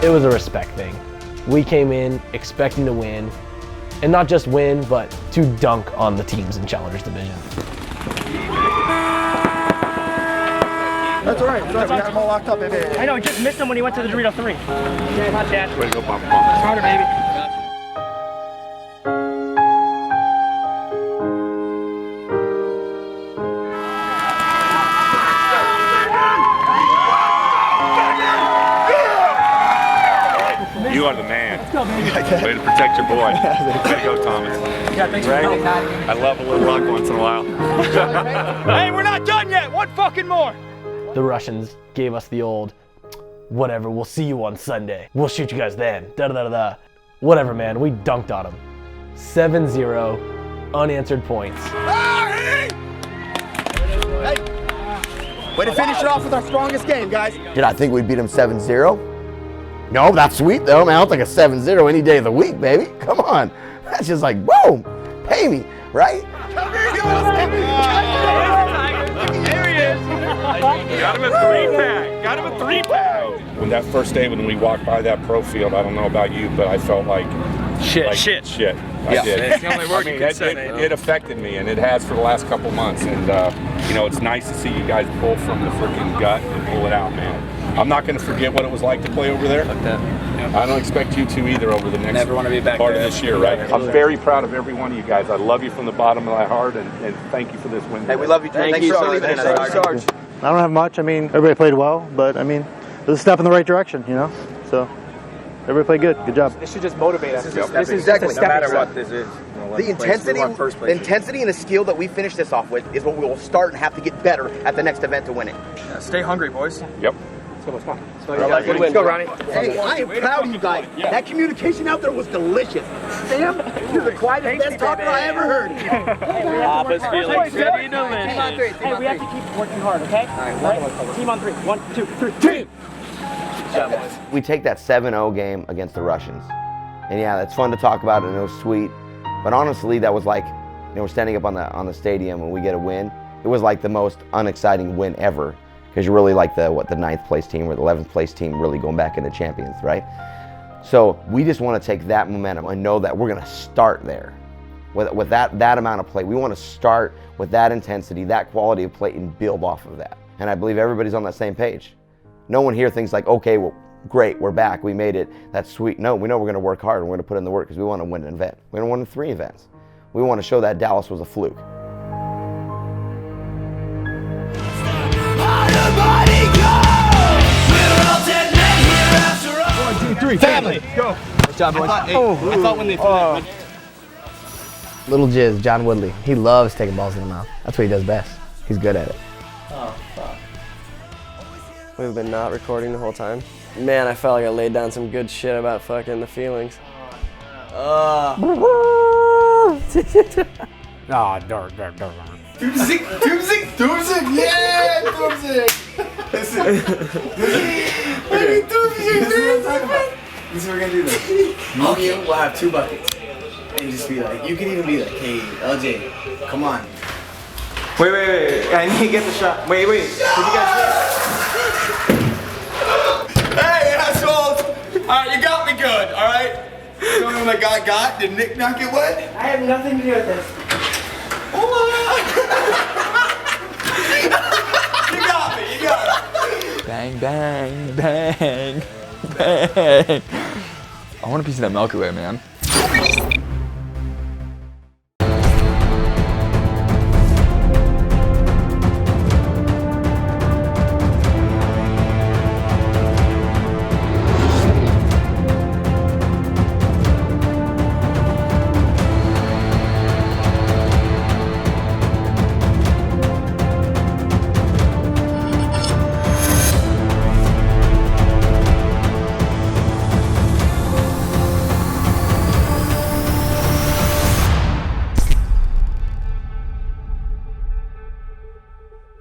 It was a respect thing. We came in expecting to win, and not just win, but to dunk on the teams in Challengers Division. That's all right. We got them all locked up, baby. I know, he just missed him when he went to the Dorito 3. Yeah, not Dad. Way to go, Bump. Harder, baby. You are the man. Way to protect your boy. Way to go, Thomas. Yeah, thanks Right? for helping. I love a little luck once in a while. Hey, we're not done yet. One fucking more. The Russians gave us the old, whatever, we'll see you on Sunday. We'll shoot you guys then. Da-da-da-da. Whatever, man. We dunked on them. 7-0, unanswered points. Hey! Way to finish it off with our strongest game, guys. Did I think we'd beat them 7-0? No, that's sweet though, man. I'll take a 7-0 any day of the week, baby. Come on. That's just like, boom, pay me, right? There he is. Got him a 3-pack. Got him a 3-pack. When that first day when we walked by that pro field, I don't know about you, but I felt like Shit. I did. It's the only word you can say. It affected me, and it has for the last couple months. And you know, it's nice to see you guys pull from the freaking gut and pull it out, man. I'm not going to forget what it was like to play over there. I don't expect you to either over the next part of this year, right? I'm very proud of every one of you guys. I love you from the bottom of my heart, and thank you for this win. Hey, we love you, too. Thanks for leaving us, Sarge. I don't have much. I mean, everybody played well, but I mean, it was a step in the right direction, you know? So, everybody played good. Good job. This should just motivate us. This is exactly. No matter what this is. The intensity and the skill that we finish this off with is what we will start and have to get better at the next event to win it. Yeah, stay hungry, boys. Yep. Let's go, Let's go, Ronnie. Hey, I am proud of you guys. That communication out there was delicious. Sam, you're the quietest best talker I ever heard. Papa's feeling ready to live. Hey, we have to keep working hard, okay? All right. Team on 3. 1, 2, 3. Team! Good job, boys. We take that 7-0 game against the Russians. And yeah, it's fun to talk about and it was sweet. But honestly, that was like, you know, we're standing up on the stadium and we get a win. It was like the most unexciting win ever. Because you're really like the 9th place team or the 11th place team really going back into champions, right? So we just want to take that momentum and know that we're going to start there. With that amount of play. We want to start with that intensity, that quality of play, and build off of that. And I believe everybody's on that same page. No one here thinks like, okay, well, great, we're back, we made it, that's sweet. No, we know we're going to work hard and we're going to put in the work because we want to win an event. We're going to win 3 events. We want to show that Dallas was a fluke. Family, go. Good job, boys. I thought when they threw that. Little Jizz, John Woodley. He loves taking balls in the mouth. That's what he does best. He's good at it. Oh, fuck. We've been not recording the whole time. Man, I felt like I laid down some good shit about fucking the feelings. Ah, dark. Doomsick, yeah, Doomsick. Listen. This is what we're gonna do this. Okay, we'll have 2 buckets. And just be like, you can even be like, hey, LJ, come on. Wait. I need to get the shot. Wait. Did you guys Hey, assholes! Alright, you got me good, alright? You know what I got? Did Nick not get wet? I have nothing to do with this. You got it. Bang, bang. I want a piece of that Milky Way, man.